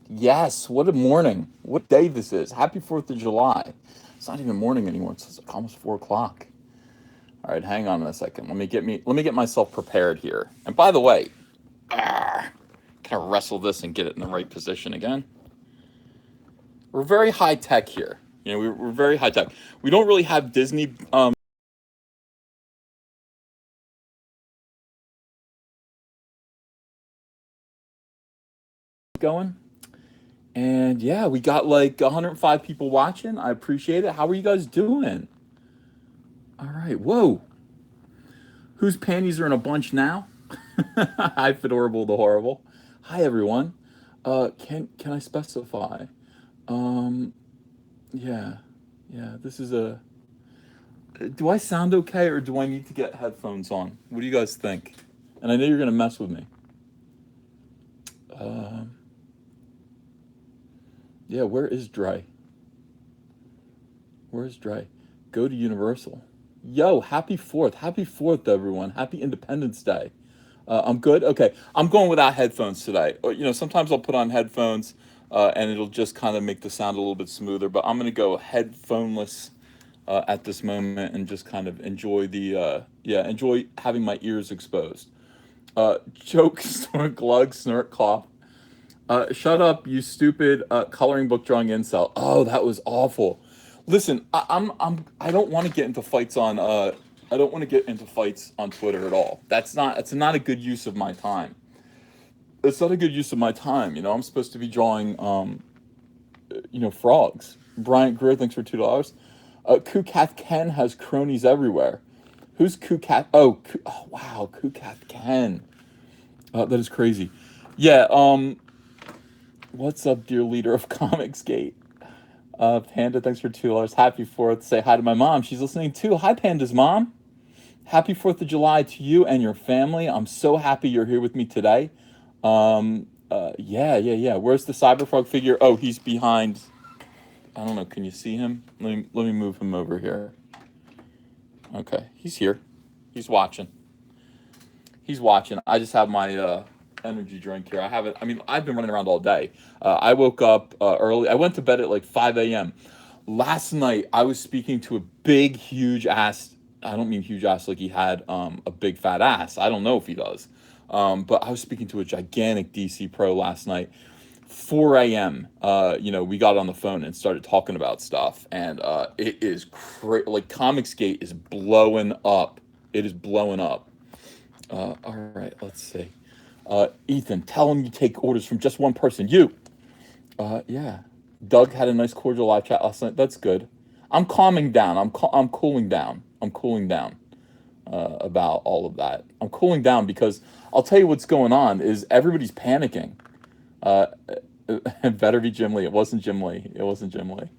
Yes, what a morning. What day this is. Happy 4th of July. It's not even morning anymore. It's like almost 4 o'clock. All right, hang on a second. Let me get myself prepared here. And by the way, kind of wrestle this and get it in the right position again. We're very high tech here. We're very high tech. We don't really have Disney going. And yeah, we got like 105 people watching. I appreciate it. How are you guys doing? All right. Whoa. Whose panties are in a bunch now? Hi, Fedorable the Horrible. Hi, everyone. Can I specify? Um, yeah, yeah. This is a. Do I sound okay, or do I need to get headphones on? What do you guys think? And I know you're gonna mess with me. Um, yeah. Where is Dre? Where's Dre? Go to Universal. Yo, happy 4th. Happy 4th, everyone. Happy Independence Day. I'm good. Okay, I'm going without headphones today. Sometimes I'll put on headphones, and it'll just kind of make the sound a little bit smoother. But I'm gonna go headphoneless at this moment and just kind of enjoy having my ears exposed. Choke, snort, glug, snort, cough. Shut up, you stupid coloring book drawing incel. Oh, that was awful. Listen, I don't want to get into fights on I don't want to get into fights on Twitter at all. It's not a good use of my time. It's not a good use of my time. I'm supposed to be drawing frogs. Bryant Greer, thanks for $2. Kukath Ken has cronies everywhere. Who's Kukath? Oh, wow, Kukath Ken. That is crazy. Yeah. What's up, dear leader of Comicsgate? Panda, thanks for $2. Happy 4th. Say hi to my mom. She's listening too. Hi, Panda's mom. Happy 4th of July to you and your family. I'm so happy you're here with me today. Yeah. Where's the Cyberfrog figure? Oh, he's behind. I don't know. Can you see him? Let me move him over here. Okay, he's here. He's watching. He's watching. I just have my energy drink here. I have it. I mean, I've been running around all day. I woke up early. I went to bed at like 5 a.m. Last night, I was speaking to a big, huge ass. I don't mean huge ass like he had a big fat ass. I don't know if he does. But I was speaking to a gigantic DC pro last night. 4 a.m. We got on the phone and started talking about stuff, and it is like Comicsgate is blowing up. It is blowing up. All right, let's see. Ethan, tell him you take orders from just one person. You. Yeah. Doug had a nice cordial live chat last night. That's good. I'm calming down. I'm cooling down. I'm cooling down about all of that. I'm cooling down because I'll tell you what's going on is everybody's panicking. Uh, it better be Jim Lee. It wasn't Jim Lee. It wasn't Jim Lee.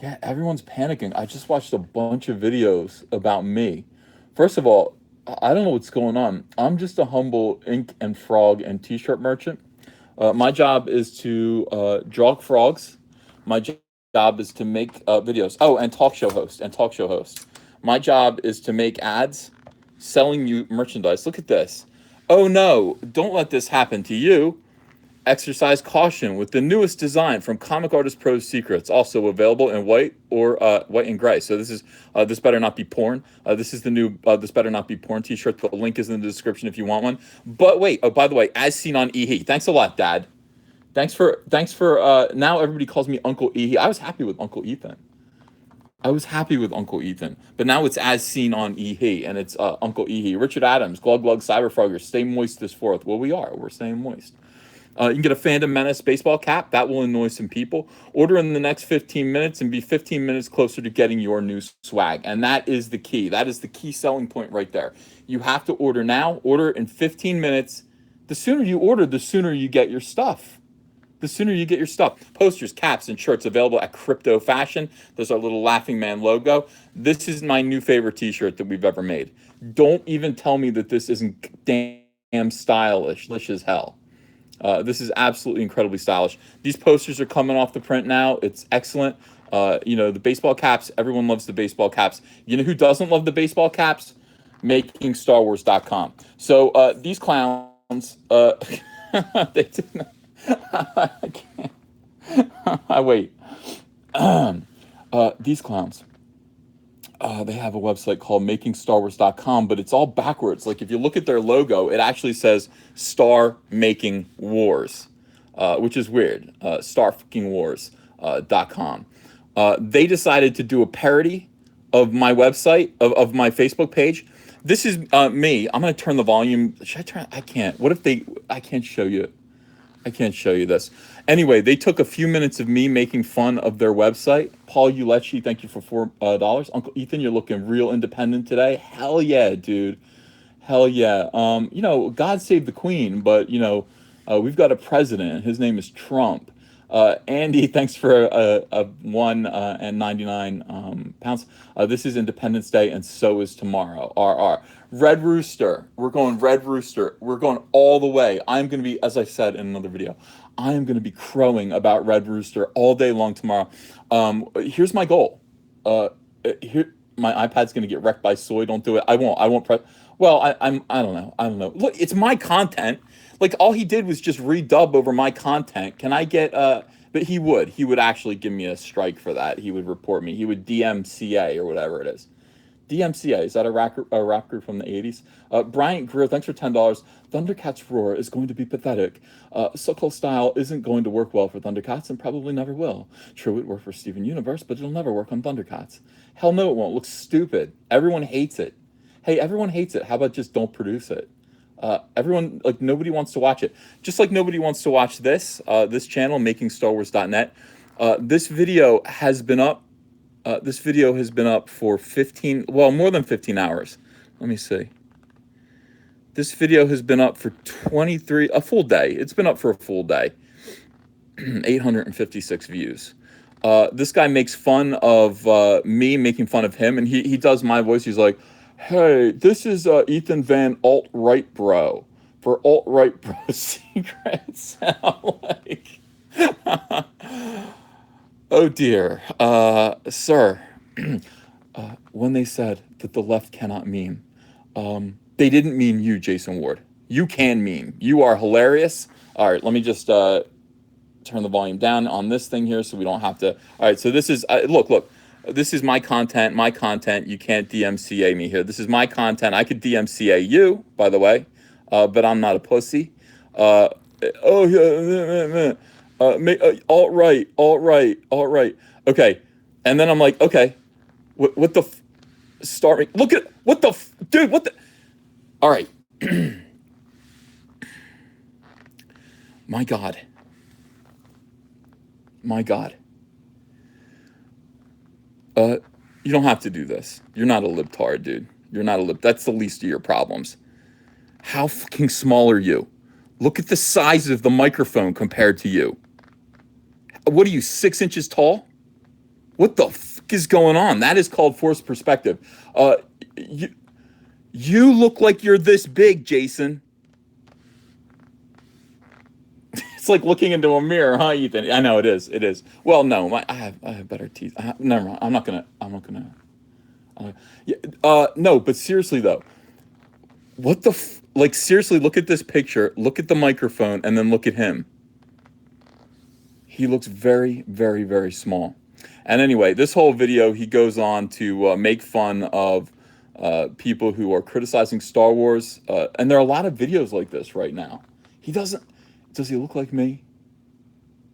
Yeah, everyone's panicking. I just watched a bunch of videos about me. First of all, I don't know what's going on. I'm just a humble ink and frog and t-shirt merchant. My job is to draw frogs. My job is to make videos. Oh, and talk show host and talk show host. My job is to make ads, selling you merchandise. Look at this. Oh no! Don't let this happen to you. Exercise caution with the newest design from Comic Artist Pro's Secrets, also available in white or white and gray. So this better not be porn. This is the new this better not be porn T-shirt. The link is in the description if you want one. But wait, oh by the way, as seen on EHE. Thanks a lot, Dad. Thanks for now everybody calls me Uncle EHE. I was happy with Uncle Ethan. I was happy with Uncle Ethan, but now it's as seen on EHE, and it's Uncle EHE. Richard Adams, Glug Glug, Cyberfrogger, stay moist this 4th. Well, we are. We're staying moist. You can get a Fandom Menace baseball cap. That will annoy some people. Order in the next 15 minutes and be 15 minutes closer to getting your new swag. And that is the key. That is the key selling point right there. You have to order now. Order in 15 minutes. The sooner you order, the sooner you get your stuff. The sooner you get your stuff. Posters, caps, and shirts available at Crypto Fashion. There's our little Laughing Man logo. This is my new favorite t-shirt that we've ever made. Don't even tell me that this isn't damn stylish as hell. This is absolutely incredibly stylish. These posters are coming off the print now. It's excellent. The baseball caps, everyone loves the baseball caps. You know who doesn't love the baseball caps? MakingStarWars.com. So these clowns, they didn't. I can't. Wait. These clowns. They have a website called makingstarwars.com, but it's all backwards. Like if you look at their logo, it actually says Star Making Wars, which is weird. Starfuckingwars.com. They decided to do a parody of my website, of my Facebook page. This is me. I'm going to turn the volume. Should I turn? I can't. What if I can't show you. I can't show you this. Anyway, they took a few minutes of me making fun of their website. Paul Ulecci, thank you for $4. Uncle Ethan, you're looking real independent today. Hell yeah, dude. Hell yeah. You know, God save the Queen, but you know, we've got a president. His name is Trump. Andy, thanks for a £1.99. This is Independence Day, and so is tomorrow. RR. Red Rooster. We're going Red Rooster. We're going all the way. I'm going to be, as I said in another video, I am going to be crowing about Red Rooster all day long tomorrow. Here's my goal. Here, my iPad's going to get wrecked by soy. Don't do it. I won't press. Well, I don't know. Look, it's my content. Like all he did was just redub over my content. Can I get but he would actually give me a strike for that. He would report me. He would DMCA or whatever it is. DMCA, is that a rap group from the 80s? Bryant Greer, thanks for $10. Thundercats Roar is going to be pathetic. Sokol Style isn't going to work well for Thundercats and probably never will. True, it worked for Steven Universe, but it'll never work on Thundercats. Hell no, it won't. It looks stupid. Everyone hates it. Hey, everyone hates it. How about just don't produce it? Everyone, like, nobody wants to watch it. Just like nobody wants to watch this channel, makingstarwars.net. This video has been up. This video has been up for more than 15 hours. Let me see. This video has been up for a full day. It's been up for a full day. 856 views. This guy makes fun of me making fun of him, and he does my voice. He's like, hey, this is Ethan Van Alt-Right Bro. For Alt-Right Bro secrets. Like... Oh dear, sir, when they said that the left cannot meme, they didn't mean you, Jason Ward. You can meme. You are hilarious. All right, let me just turn the volume down on this thing here so we don't have to. All right, so this is, look, this is my content, You can't DMCA me here. This is my content. I could DMCA you, by the way, but I'm not a pussy. Oh, yeah, alt-right. Okay. And then I'm like, okay, what the start? Look at, what the, dude, what the, all right. My God. You don't have to do this. You're not a libtard, dude. You're not a that's the least of your problems. How fucking small are you? Look at the size of the microphone compared to you. What are you, 6 inches tall? What the fuck is going on? That is called forced perspective. You look like you're this big, Jason. It's like looking into a mirror, huh, Ethan? I know it is. It is. Well, no, I have better teeth. Never mind. I'm not gonna. No, but seriously though, what the like? Seriously, look at this picture. Look at the microphone, and then look at him. He looks very, very, very small. And anyway, this whole video, he goes on to make fun of people who are criticizing Star Wars. And there are a lot of videos like this right now. Does he look like me?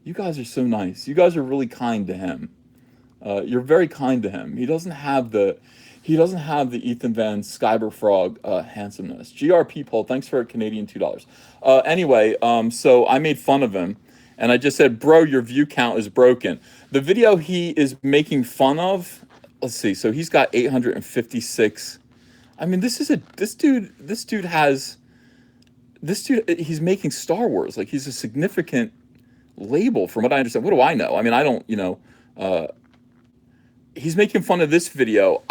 You guys are so nice. You guys are really kind to him. You're very kind to him. He doesn't have the Ethan Van Skyberfrog handsomeness. GRP Poll, thanks for a Canadian $2. Anyway, so I made fun of him. And I just said, bro, your view count is broken. The video he is making fun of, let's see. So he's got 856. I mean, this dude, he's making Star Wars. Like, he's a significant label from what I understand. What do I know? I mean, I don't, he's making fun of this video.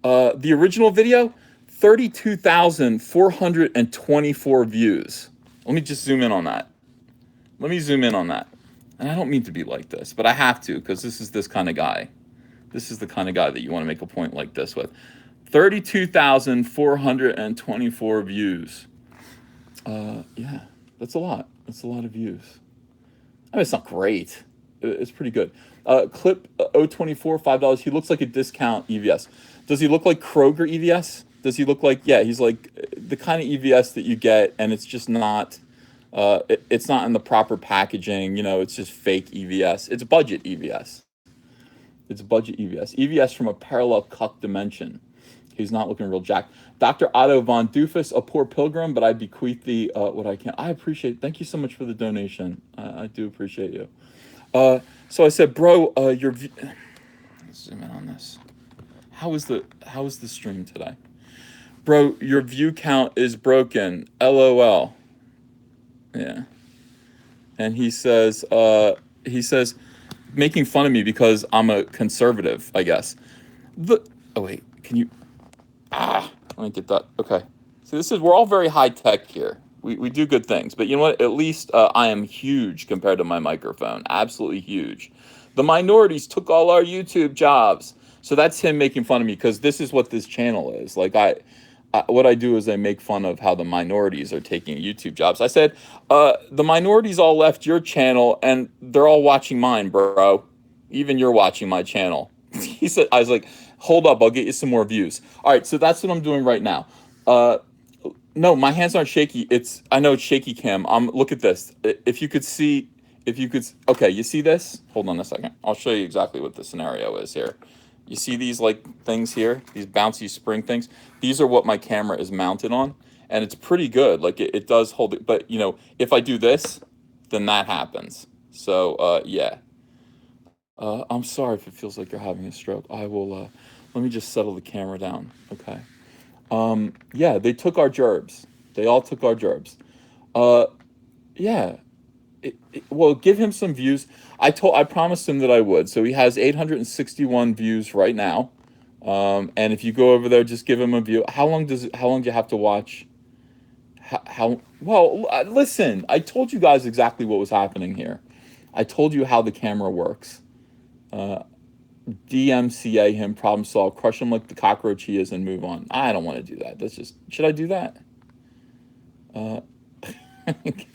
The original video, 32,424 views. Let me just zoom in on that. And I don't mean to be like this, but I have to, because this is this kind of guy. This is the kind of guy that you want to make a point like this with. 32,424 views. Yeah, that's a lot. That's a lot of views. I mean, it's not great. It's pretty good. Clip 024, $5. He looks like a discount EVS. Does he look like Kroger EVS? Does he look like, yeah, he's like the kind of EVS that you get, and it's just not, it's not in the proper packaging. It's just fake EVS. It's budget EVS. It's budget EVS. EVS from a parallel cut dimension. He's not looking real jacked. Dr. Otto von Doofus, a poor pilgrim, but I bequeath thee what I can. I appreciate. Thank you so much for the donation. I do appreciate you. So I said, bro, your view. Let's zoom in on this. How is the stream today, bro? Your view count is broken. LOL. Yeah. And he says, making fun of me because I'm a conservative, I guess. Oh wait, can you? Let me get that. Okay. So we're all very high tech here. We do good things, but you know what? At least I am huge compared to my microphone. Absolutely huge. The minorities took all our YouTube jobs. So that's him making fun of me because this is what this channel is. Like what I do is I make fun of how the minorities are taking YouTube jobs. I said, the minorities all left your channel and they're all watching mine, bro. Even you're watching my channel. He said, I was like, hold up, I'll get you some more views. All right, so that's what I'm doing right now. No, my hands aren't shaky. I know it's shaky cam. Look at this. If you could, okay, you see this? Hold on a second. I'll show you exactly what the scenario is here. You see these like things here, these bouncy spring things? These are what my camera is mounted on, and it's pretty good. Like it does hold it, but if I do this, then that happens. So yeah. I'm sorry if it feels like you're having a stroke. I will, let me just settle the camera down. Okay. Yeah, they took our gerbs. They all took our gerbs. Yeah. Well, give him some views. I promised him that I would. So he has 861 views right now. And if you go over there, just give him a view. How long do you have to watch? Well, listen, I told you guys exactly what was happening here. I told you how the camera works. DMCA him, problem solve, crush him like the cockroach he is, and move on. I don't want to do that. Should I do that? The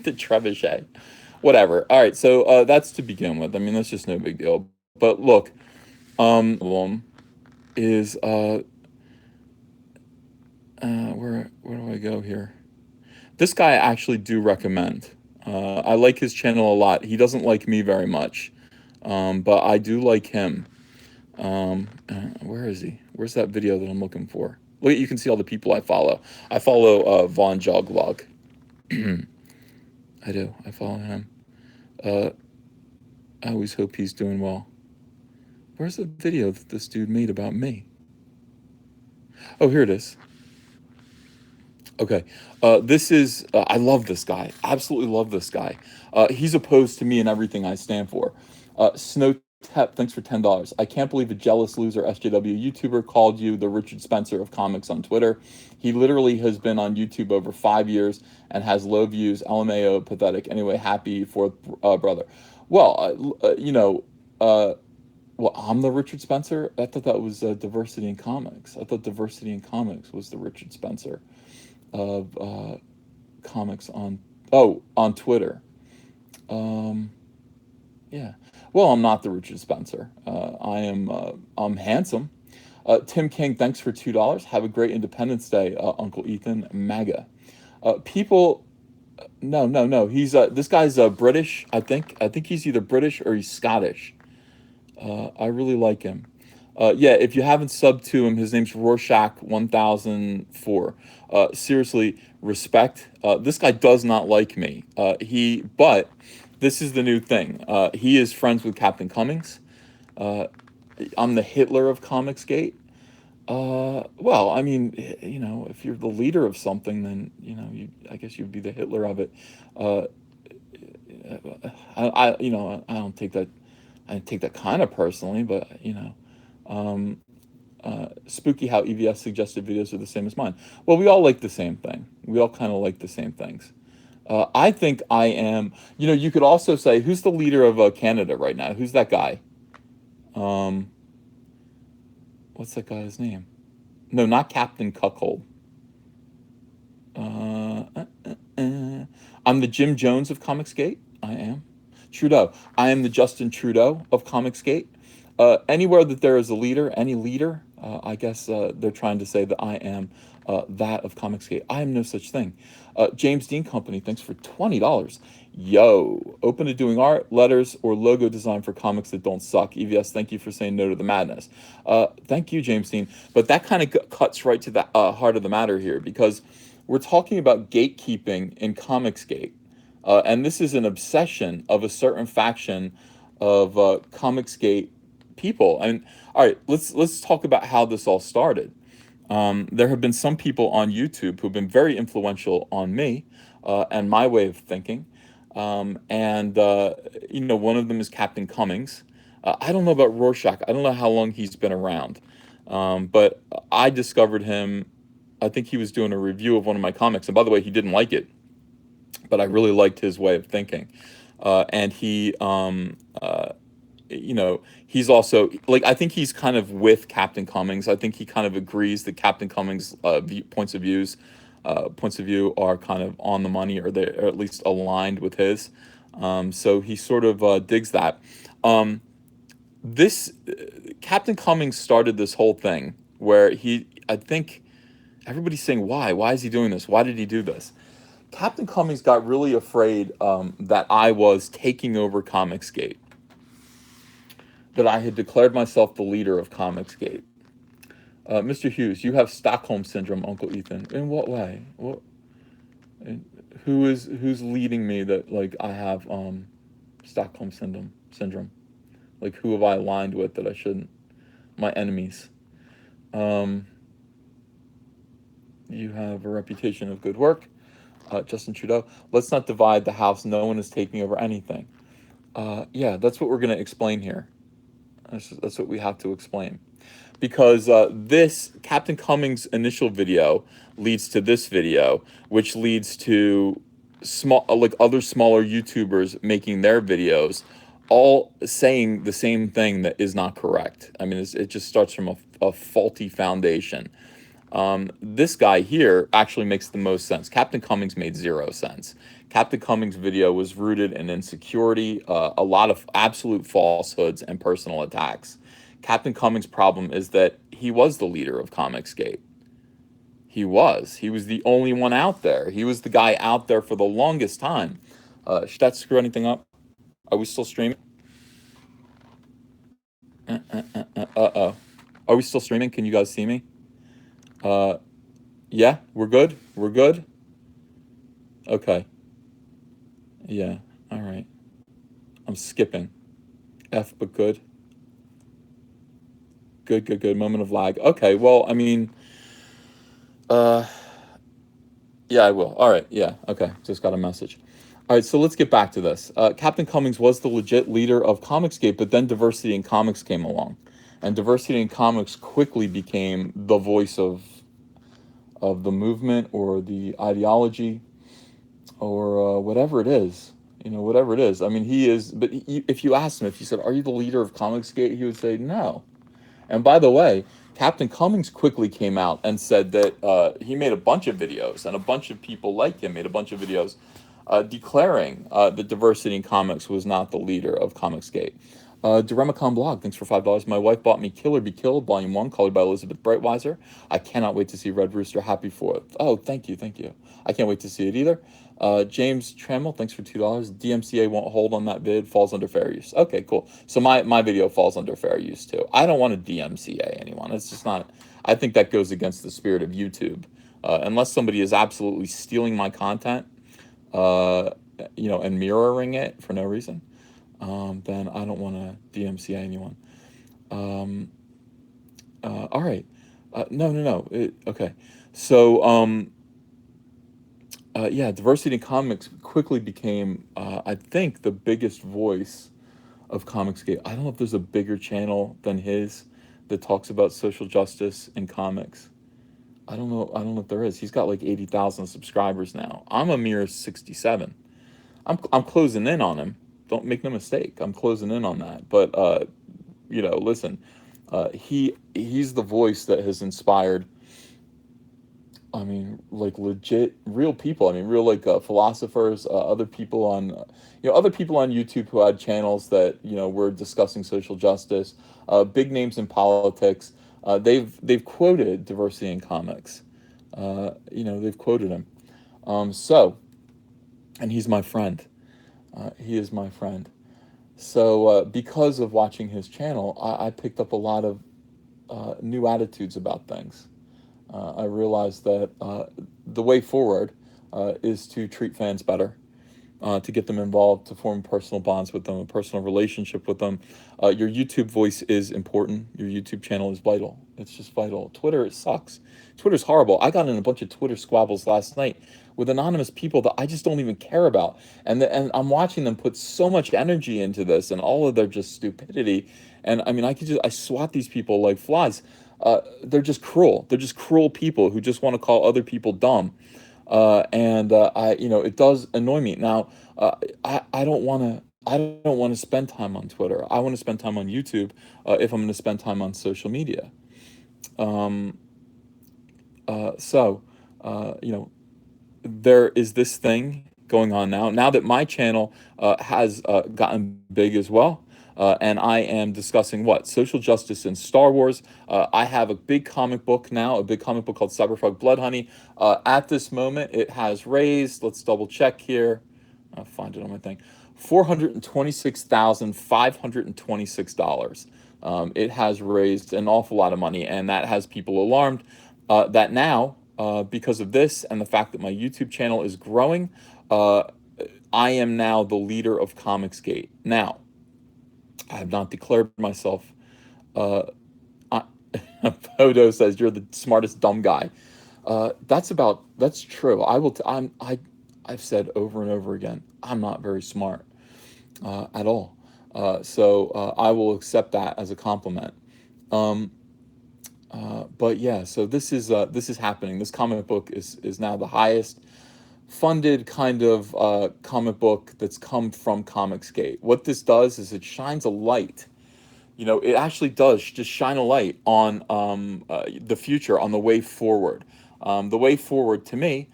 trebuchet. Whatever. All right, so that's to begin with. I mean, that's just no big deal. But look, is where do I go here? This guy I actually do recommend. I like his channel a lot. He doesn't like me very much, but I do like him. Where is he? Where's that video that I'm looking for? Look, you can see all the people I follow. I follow Von Joglog. I do. I follow him. I always hope he's doing well. Where's the video that this dude made about me? Oh, here it is. Okay. This is, I love this guy. Absolutely love this guy. He's opposed to me and everything I stand for. Snow Tep, thanks for $10. I can't believe a jealous loser SJW YouTuber called you the Richard Spencer of comics on Twitter. He literally has been on YouTube over 5 years and has low views. LMAO, pathetic. Anyway, happy fourth brother. Well, well, I'm the Richard Spencer. I thought that was Diversity in Comics. I thought Diversity in Comics was the Richard Spencer of comics on Twitter. Yeah. Well, I'm not the Richard Spencer. I'm handsome. Tim King, thanks for $2. Have a great Independence Day, Uncle Ethan. MAGA. People, no. He's this guy's British. I think he's either British or he's Scottish. I really like him. Yeah, if you haven't subbed to him, his name's Rorschach 1004. Seriously, respect. This guy does not like me. But this is the new thing. He is friends with Captain Cummings. I'm the Hitler of Comicsgate. Well, I mean, if you're the leader of something, then I guess you'd be the Hitler of it. I don't take that. I take that kind of personally, but spooky how EVS suggested videos are the same as mine. Well, we all like the same thing. We all kind of like the same things. I think I am. You could also say, who's the leader of Canada right now? Who's that guy? What's that guy's name? No, not Captain Cuckold. I'm the Jim Jones of Comicsgate. I am. Trudeau. I am the Justin Trudeau of Comicsgate. Anywhere that there is a leader, any leader, I guess they're trying to say that I am that of Comicsgate. I am no such thing. James Dean Company, thanks for $20. Yo, open to doing art, letters, or logo design for comics that don't suck. EVS, thank you for saying no to the madness. Thank you, James Dean. But that kind of cuts right to the heart of the matter here, because we're talking about gatekeeping in Comicsgate. And this is an obsession of a certain faction of Comicsgate people. And all right, let's talk about how this all started. There have been some people on YouTube who've been very influential on me and my way of thinking. And one of them is Captain Cummings. I don't know about Rorschach. I don't know how long he's been around. But I discovered him. I think he was doing a review of one of my comics. And by the way, he didn't like it, but I really liked his way of thinking. And he's also, like, I think he's kind of with Captain Cummings. I think he kind of agrees that Captain Cummings' points of view are kind of on the money, or they're at least aligned with his. So he sort of digs that. This Captain Cummings started this whole thing where I think everybody's saying, why is he doing this? Why did he do this? Captain Cummings got really afraid that I was taking over Comicsgate, that I had declared myself the leader of Comicsgate. Mr. Hughes, you have Stockholm Syndrome, Uncle Ethan. In what way? Who's leading me that, like, I have Stockholm Syndrome? Like, who have I aligned with that I shouldn't? My enemies. You have a reputation of good work. Justin Trudeau. Let's not divide the house. No one is taking over anything. Yeah, that's what we're going to explain here. That's what we have to explain. Because this Captain Cummings' initial video leads to this video, which leads to other smaller YouTubers making their videos, all saying the same thing that is not correct. I mean, it just starts from a faulty foundation. This guy here actually makes the most sense. Captain Cummings made zero sense. Captain Cummings' video was rooted in insecurity, a lot of absolute falsehoods, and personal attacks. Captain Cummings' problem is that he was the leader of Comicsgate. He was the only one out there. He was the guy out there for the longest time. Should that screw anything up? Are we still streaming? Uh-oh. Are we still streaming? Can you guys see me? Yeah, we're good? We're good? Okay. Yeah, all right. I'm skipping. F, but good. Good. Moment of lag. Okay, well, I mean, yeah, I will. All right, yeah, okay. Just got a message. All right, so let's get back to this. Captain Cummings was the legit leader of Comicsgate, but then Diversity in Comics came along. And Diversity in Comics quickly became the voice of the movement or the ideology or whatever it is. Whatever it is. I mean, he is, but if you asked him, if you said, are you the leader of Comicsgate? He would say, no. And by the way, Captain Cummings quickly came out and said that he made a bunch of videos, and a bunch of people like him made a bunch of videos declaring that Diversity in Comics was not the leader of Comicsgate. Duremicon Blog, thanks for $5. My wife bought me Kill or Be Killed, Volume 1, colored by Elizabeth Breitweiser. I cannot wait to see Red Rooster. Happy 4th. Oh, thank you. I can't wait to see it either. James Trammell, thanks for $2. DMCA won't hold on that vid, falls under fair use. Okay, cool. So my video falls under fair use too. I don't want to DMCA anyone. It's just not, I think that goes against the spirit of YouTube. Unless somebody is absolutely stealing my content, and mirroring it for no reason, then I don't want to DMCA anyone. All right. No. Okay. So, yeah, Diversity in Comics quickly became, I think, the biggest voice of Comicsgate. I don't know if there's a bigger channel than his that talks about social justice in comics. I don't know if there is. He's got like 80,000 subscribers now. I'm a mere 67. I'm closing in on him. Don't make no mistake. I'm closing in on that. But listen, he's the voice that has inspired I mean, like legit, real people. I mean, real like philosophers, other people on, other people on YouTube who had channels that were discussing social justice. Big names in politics. They've quoted diversity in comics. They've quoted him. So, and he's my friend. He is my friend. So, because of watching his channel, I picked up a lot of new attitudes about things. I realized that the way forward is to treat fans better, to get them involved, to form personal bonds with them, a personal relationship with them. Your YouTube voice is important. Your YouTube channel is vital. It's just vital. Twitter, it sucks. Twitter's horrible. I got in a bunch of Twitter squabbles last night with anonymous people that I just don't even care about. And I'm watching them put so much energy into this and all of their just stupidity. And I mean, I swat these people like flies. They're just cruel. They're just cruel people who just want to call other people dumb. And it does annoy me. Now, I don't want to. I don't want to spend time on Twitter. I want to spend time on YouTube if I'm going to spend time on social media. Um, so, there is this thing going on now. Now that my channel has gotten big as well, and I am discussing what social justice in Star Wars. I have a big comic book now, a big comic book called Cyberpunk Blood Honey. At this moment, it has raised. Let's double check here. I'll find it on my thing. $426,526. It has raised an awful lot of money, and that has people alarmed that now, because of this and the fact that my YouTube channel is growing, uh, I am now the leader of Comicsgate. Now, I have not declared myself. Uh, I, Photo says you're the smartest dumb guy. That's true. I've said over and over again, I'm not very smart at all. So I will accept that as a compliment. Um, but yeah, so this is happening. This comic book is now the highest funded kind of comic book that's come from Comicsgate. What this does is it shines a light. It actually does just shine a light on the future, on the way forward. The way forward to me,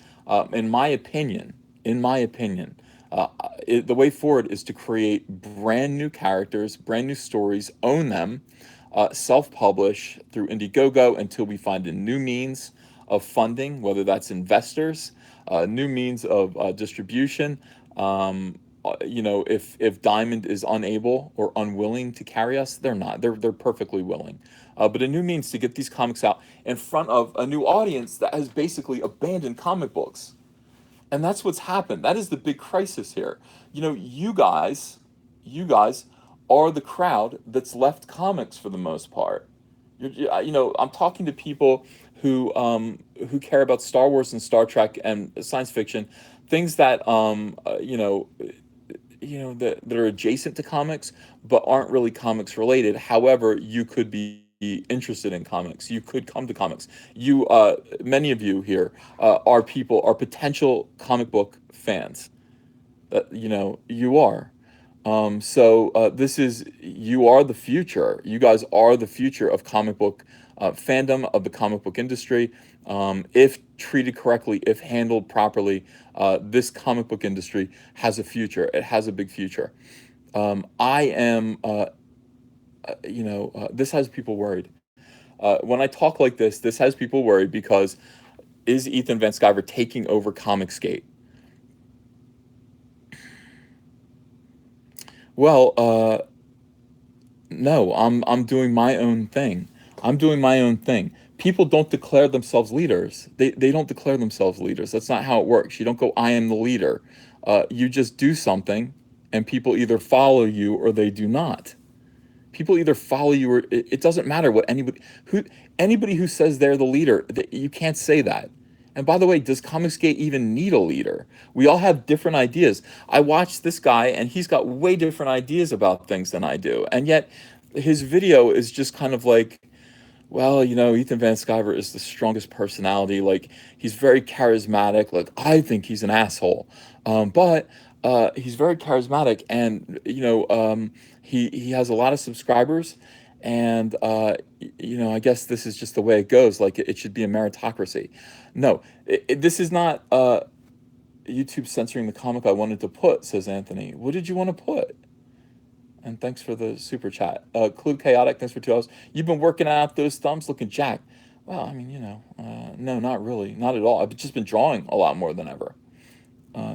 in my opinion, the way forward is to create brand new characters, brand new stories, own them, self-publish through Indiegogo until we find a new means of funding, whether that's investors, new means of distribution. If Diamond is unable or unwilling to carry us, they're not. They're perfectly willing. But a new means to get these comics out in front of a new audience that has basically abandoned comic books. And that's what's happened. That is the big crisis here. You guys are the crowd that's left comics for the most part. I'm talking to people who care about Star Wars and Star Trek and science fiction, things that that are adjacent to comics but aren't really comics related. However, you could be interested in comics. You could come to comics. Many of you here are potential comic book fans. That you are. So you are the future. You guys are the future of comic book fandom, of the comic book industry. If treated correctly, if handled properly, this comic book industry has a future. It has a big future. I am, this has people worried. When I talk like this has people worried because is Ethan Van Sciver taking over Comicsgate? Well, no, I'm doing my own thing. I'm doing my own thing. People don't declare themselves leaders. They don't declare themselves leaders. That's not how it works. You don't go, I am the leader. You just do something, and people either follow you or they do not. People either follow you or it doesn't matter what anybody who says they're the leader. You can't say that. And by the way, does Comicsgate even need a leader? We all have different ideas. I watched this guy, and he's got way different ideas about things than I do. And yet, his video is just kind of like, well, Ethan Van Sciver is the strongest personality. Like, he's very charismatic. Like, I think he's an asshole. But he's very charismatic, and he has a lot of subscribers, And I guess this is just the way it goes. Like it should be a meritocracy. No, this is not YouTube censoring the comic I wanted to put, says Anthony. What did you want to put? And thanks for the super chat. Clue Chaotic, thanks for 2 hours. You've been working out those thumbs looking jacked. Well, I mean, no, not really. Not at all. I've just been drawing a lot more than ever.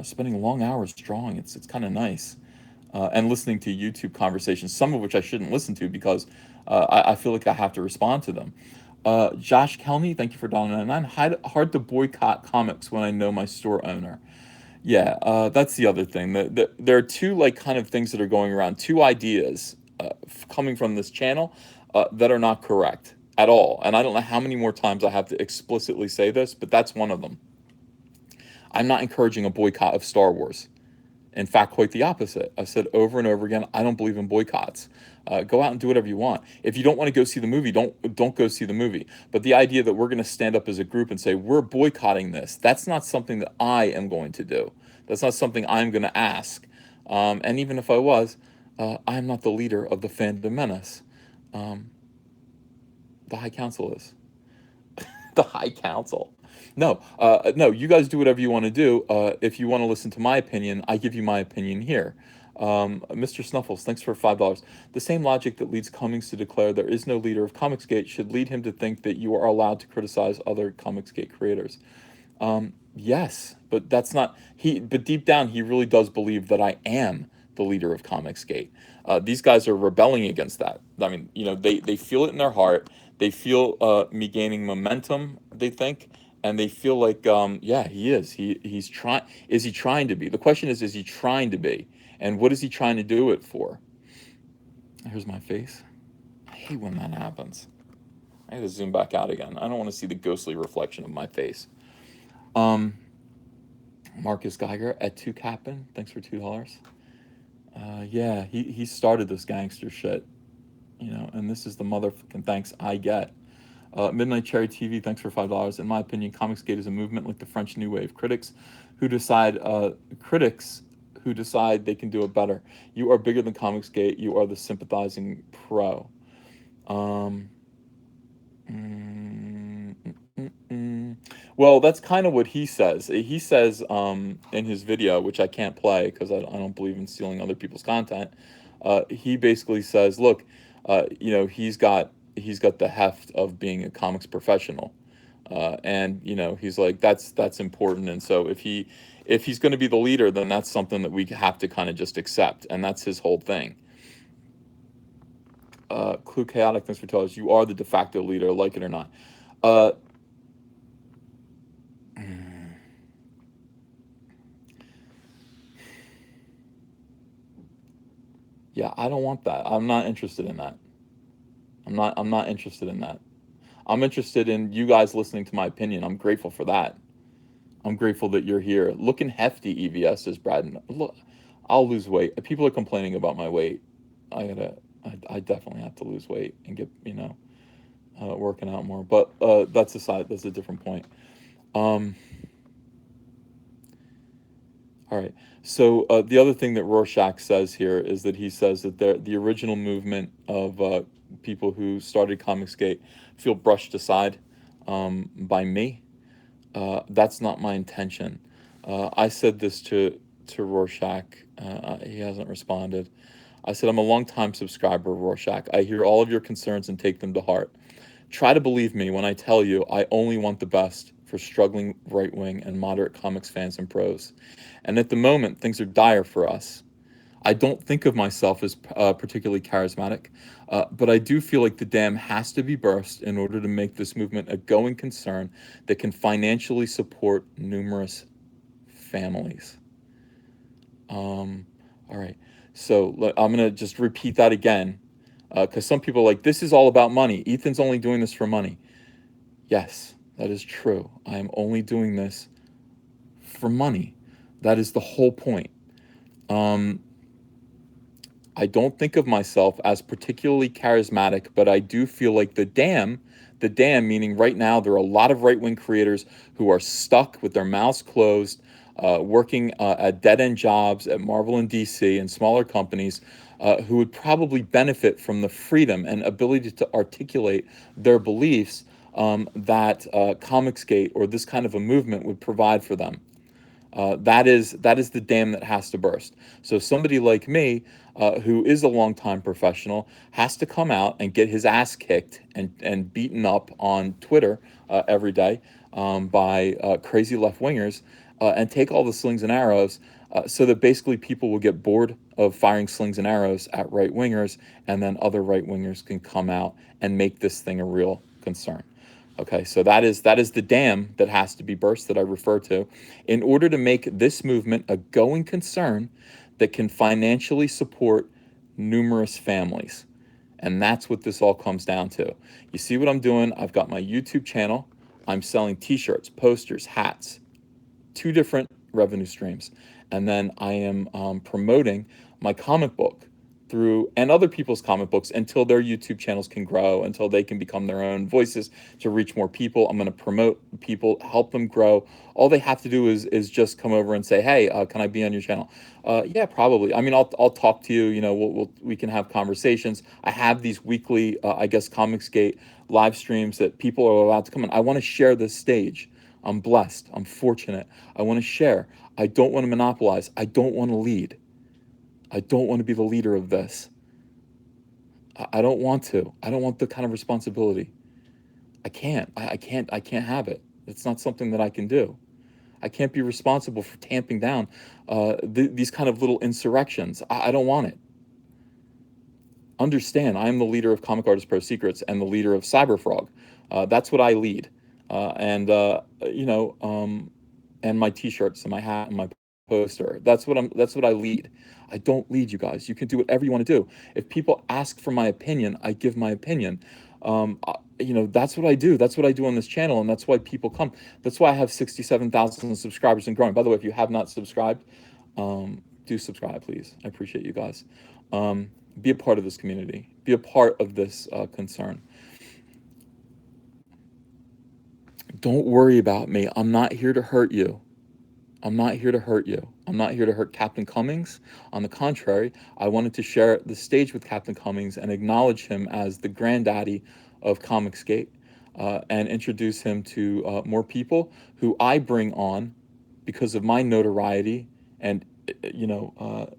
Spending long hours drawing. It's kind of nice. And listening to YouTube conversations, some of which I shouldn't listen to because I feel like I have to respond to them. Josh Kelney, thank you for $1.99. Hard to boycott comics when I know my store owner. Yeah, that's the other thing. There are two like kind of things that are going around, two ideas coming from this channel that are not correct at all. And I don't know how many more times I have to explicitly say this, but that's one of them. I'm not encouraging a boycott of Star Wars. In fact, quite the opposite. I've said over and over again, I don't believe in boycotts. Go out and do whatever you want. If you don't want to go see the movie, don't go see the movie. But the idea that we're going to stand up as a group and say we're boycotting this, that's not something that I am going to do. That's not something I'm going to ask. And even if I was, I'm not the leader of the fandom menace. The High Council is. The High Council. No, you guys do whatever you want to do. If you want to listen to my opinion, I give you my opinion here. Mr. Snuffles, thanks for $5. The same logic that leads Cummings to declare there is no leader of Comicsgate should lead him to think that you are allowed to criticize other Comicsgate creators. Yes, but that's not but deep down he really does believe that I am the leader of Comicsgate. These guys are rebelling against that. I mean, they feel it in their heart. They feel me gaining momentum, they think, and they feel like yeah, he is. He's trying. Is he trying to be? The question is he trying to be? And what is he trying to do it for? Here's my face. I hate when that happens. I have to zoom back out again. I don't want to see the ghostly reflection of my face. Marcus Geiger at 2 Captain, thanks for $2. Yeah, he started this gangster shit, and this is the motherfucking thanks I get. Midnight Cherry TV, thanks for $5. In my opinion, Comicsgate is a movement like the French New Wave. Critics who decide they can do it better. You are bigger than Comicsgate. You are the sympathizing pro. Well, that's kind of what he says. He says in his video, which I can't play because I don't believe in stealing other people's content. He basically says, look, he's got the heft of being a comics professional, and he's like that's important. And so if he's going to be the leader, then that's something that we have to kind of just accept, and that's his whole thing. Clue Chaotic, thanks for telling us you are the de facto leader, like it or not. Yeah, I don't want that. I'm not interested in that. I'm not interested in that. I'm interested in you guys listening to my opinion. I'm grateful for that. I'm grateful that you're here. Looking hefty, EVS, says Brad. Look, I'll lose weight. People are complaining about my weight. I definitely have to lose weight and get, working out more. But that's aside. That's a different point. All right. So the other thing that Rorschach says here is that he says that the original movement of people who started Comicsgate feel brushed aside by me. That's not my intention. I said this to Rorschach. He hasn't responded. I said, I'm a longtime subscriber, Rorschach. I hear all of your concerns and take them to heart. Try to believe me when I tell you I only want the best for struggling right-wing and moderate comics fans and pros. And at the moment, things are dire for us. I don't think of myself as particularly charismatic, but I do feel like the dam has to be burst in order to make this movement a going concern that can financially support numerous families. All right. So I'm going to just repeat that again, because some people are like, this is all about money. Ethan's only doing this for money. Yes, that is true. I am only doing this for money. That is the whole point. I don't think of myself as particularly charismatic, but I do feel like the dam, meaning right now there are a lot of right-wing creators who are stuck with their mouths closed, working at dead-end jobs at Marvel and DC and smaller companies, who would probably benefit from the freedom and ability to articulate their beliefs that Comicsgate or this kind of a movement would provide for them. That is the dam that has to burst. So somebody like me, who is a longtime professional, has to come out and get his ass kicked and beaten up on Twitter every day by crazy left-wingers, and take all the slings and arrows, so that basically people will get bored of firing slings and arrows at right-wingers, and then other right-wingers can come out and make this thing a real concern. Okay, so that is the dam that has to be burst that I refer to, in order to make this movement a going concern that can financially support numerous families. And that's what this all comes down to. You see what I'm doing? I've got my YouTube channel. I'm selling t-shirts, posters, hats, 2 different revenue streams. And then I am promoting my comic book through, and other people's comic books, until their YouTube channels can grow, until they can become their own voices to reach more people. I'm going to promote people, help them grow. All they have to do is just come over and say, hey, can I be on your channel? Yeah, probably. I mean, I'll talk to you. You know, we can have conversations. I have these weekly, I guess, Comicsgate live streams that people are allowed to come in. I want to share this stage. I'm blessed. I'm fortunate. I want to share. I don't want to monopolize. I don't want to lead. I don't want to be the leader of this. I don't want to. I don't want the kind of responsibility. I can't. I can't have it. It's not something that I can do. I can't be responsible for tamping down these kind of little insurrections. I don't want it. Understand, I am the leader of Comic Artist Pro Secrets and the leader of Cyberfrog. That's what I lead. And my t-shirts and my hat and my poster. That's what I lead. I don't lead, you guys. You can do whatever you want to do. If people ask for my opinion, I give my opinion. That's what I do. That's what I do on this channel, and that's why people come. That's why I have 67,000 subscribers and growing. By the way, if you have not subscribed, do subscribe, please. I appreciate you guys. Be a part of this community. Be a part of this concern. Don't worry about me. I'm not here to hurt you. I'm not here to hurt you. I'm not here to hurt Captain Cummings. On the contrary, I wanted to share the stage with Captain Cummings and acknowledge him as the granddaddy of Comicsgate, and introduce him to more people who I bring on because of my notoriety. And,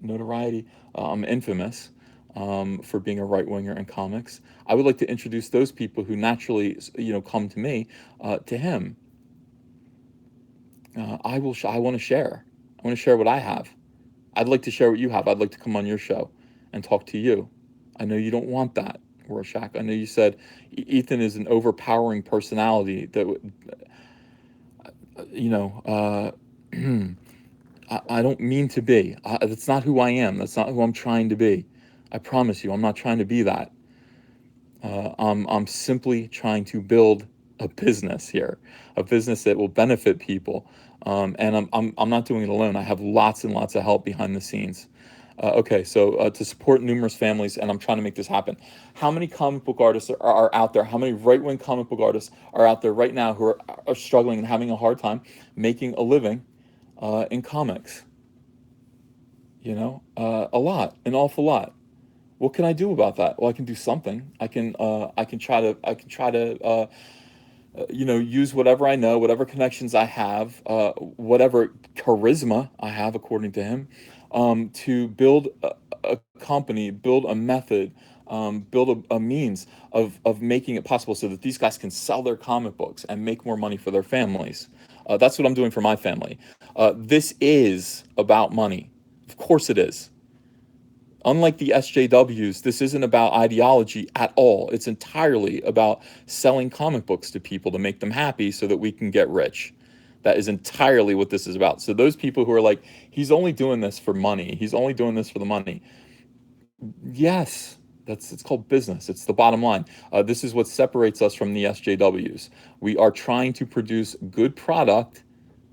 notoriety, I'm infamous for being a right-winger in comics. I would like to introduce those people who naturally, come to me, to him. I want to share. I want to share what I have. I'd like to share what you have. I'd like to come on your show and talk to you. I know you don't want that, Rorschach. I know you said Ethan is an overpowering personality that, I don't mean to be. That's not who I am. That's not who I'm trying to be. I promise you, I'm not trying to be that. I'm simply trying to build a business here, a business that will benefit people. And I'm not doing it alone. I have lots and lots of help behind the scenes. Okay, so to support numerous families, and I'm trying to make this happen. How many comic book artists are out there? How many right-wing comic book artists are out there right now who are struggling and having a hard time making a living in comics? A lot, an awful lot. What can I do about that? Well, I can do something. I can try to use whatever I know, whatever connections I have, whatever charisma I have, according to him, to build a company, build a method, build a means of making it possible so that these guys can sell their comic books and make more money for their families. That's what I'm doing for my family. This is about money. Of course it is. Unlike the SJWs, this isn't about ideology at all. It's entirely about selling comic books to people to make them happy so that we can get rich. That is entirely what this is about. So those people who are like, he's only doing this for money. He's only doing this for the money. Yes, it's called business. It's the bottom line. This is what separates us from the SJWs. We are trying to produce good product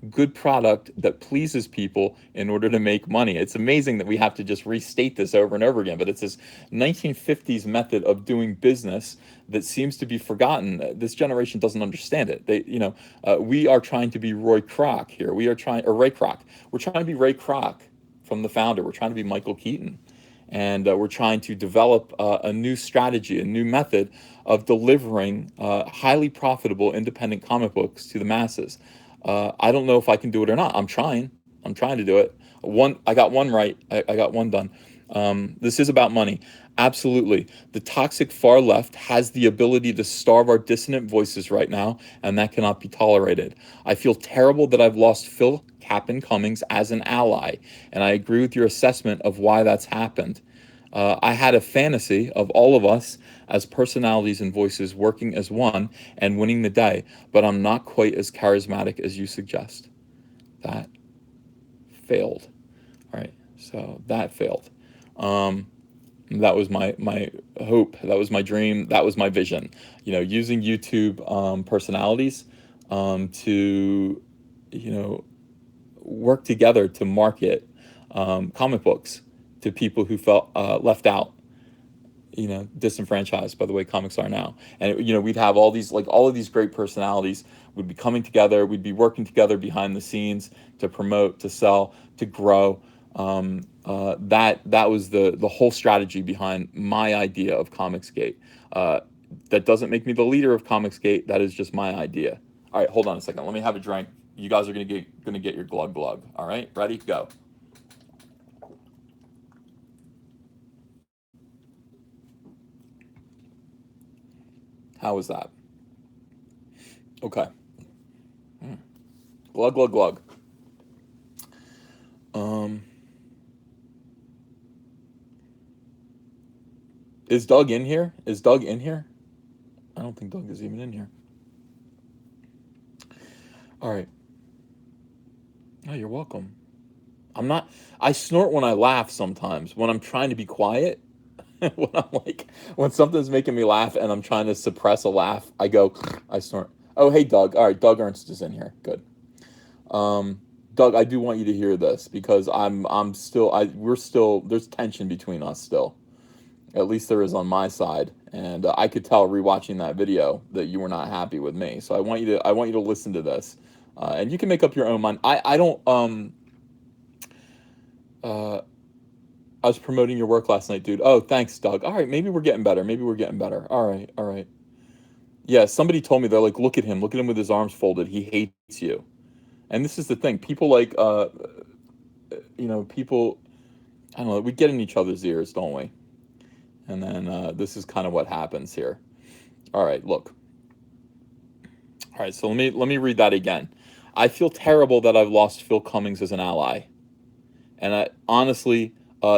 that pleases people in order to make money. It's amazing that we have to just restate this over and over again, but it's this 1950s method of doing business that seems to be forgotten. This generation doesn't understand it. We are trying to be Ray Kroc here. We're trying to be Ray Kroc from the founder. We're trying to be Michael Keaton. and we're trying to develop a new strategy, a new method of delivering highly profitable independent comic books to the masses. I don't know if I can do it or not. I'm trying. I'm trying to do it. I got one right. I got one done. This is about money. Absolutely. The toxic far left has the ability to starve our dissonant voices right now, and that cannot be tolerated. I feel terrible that I've lost Phil Captain Cummings as an ally, and I agree with your assessment of why that's happened. I had a fantasy of all of us as personalities and voices working as one and winning the day, but I'm not quite as charismatic as you suggest. That failed. All right, so that failed. That was my hope. That was my dream. That was my vision. Using YouTube personalities to work together to market comic books to people who felt left out, disenfranchised by the way comics are now. And we'd have all of these great personalities would be coming together. We'd be working together behind the scenes to promote, to sell, to grow. That was the whole strategy behind my idea of Comicsgate. That doesn't make me the leader of Comicsgate. That is just my idea. All right, hold on a second. Let me have a drink. You guys are gonna get your glug glug. All right, ready? Go. How was that? Okay. Glug glug glug. Um, is Doug in here? Is Doug in here? I don't think Doug is even in here. All right. Oh, you're welcome. I snort when I laugh sometimes. When I'm trying to be quiet, when something's making me laugh and I'm trying to suppress a laugh, I snort. Oh, hey, Doug. All right, Doug Ernst is in here. Good. Doug, I do want you to hear this because we're still, there's tension between us still. At least there is on my side, and I could tell rewatching that video that you were not happy with me. So I want you to listen to this, and you can make up your own mind. I don't uh, I was promoting your work last night, dude. Oh, thanks, Doug. All right, maybe we're getting better. Maybe we're getting better. All right, all right. Yeah, somebody told me they're like, look at him with his arms folded. He hates you. And this is the thing. People people. I don't know. We get in each other's ears, don't we? And then this is kind of what happens here. All right, look. All right, so let me read that again. I feel terrible that I've lost Phil Cummings as an ally, and honestly,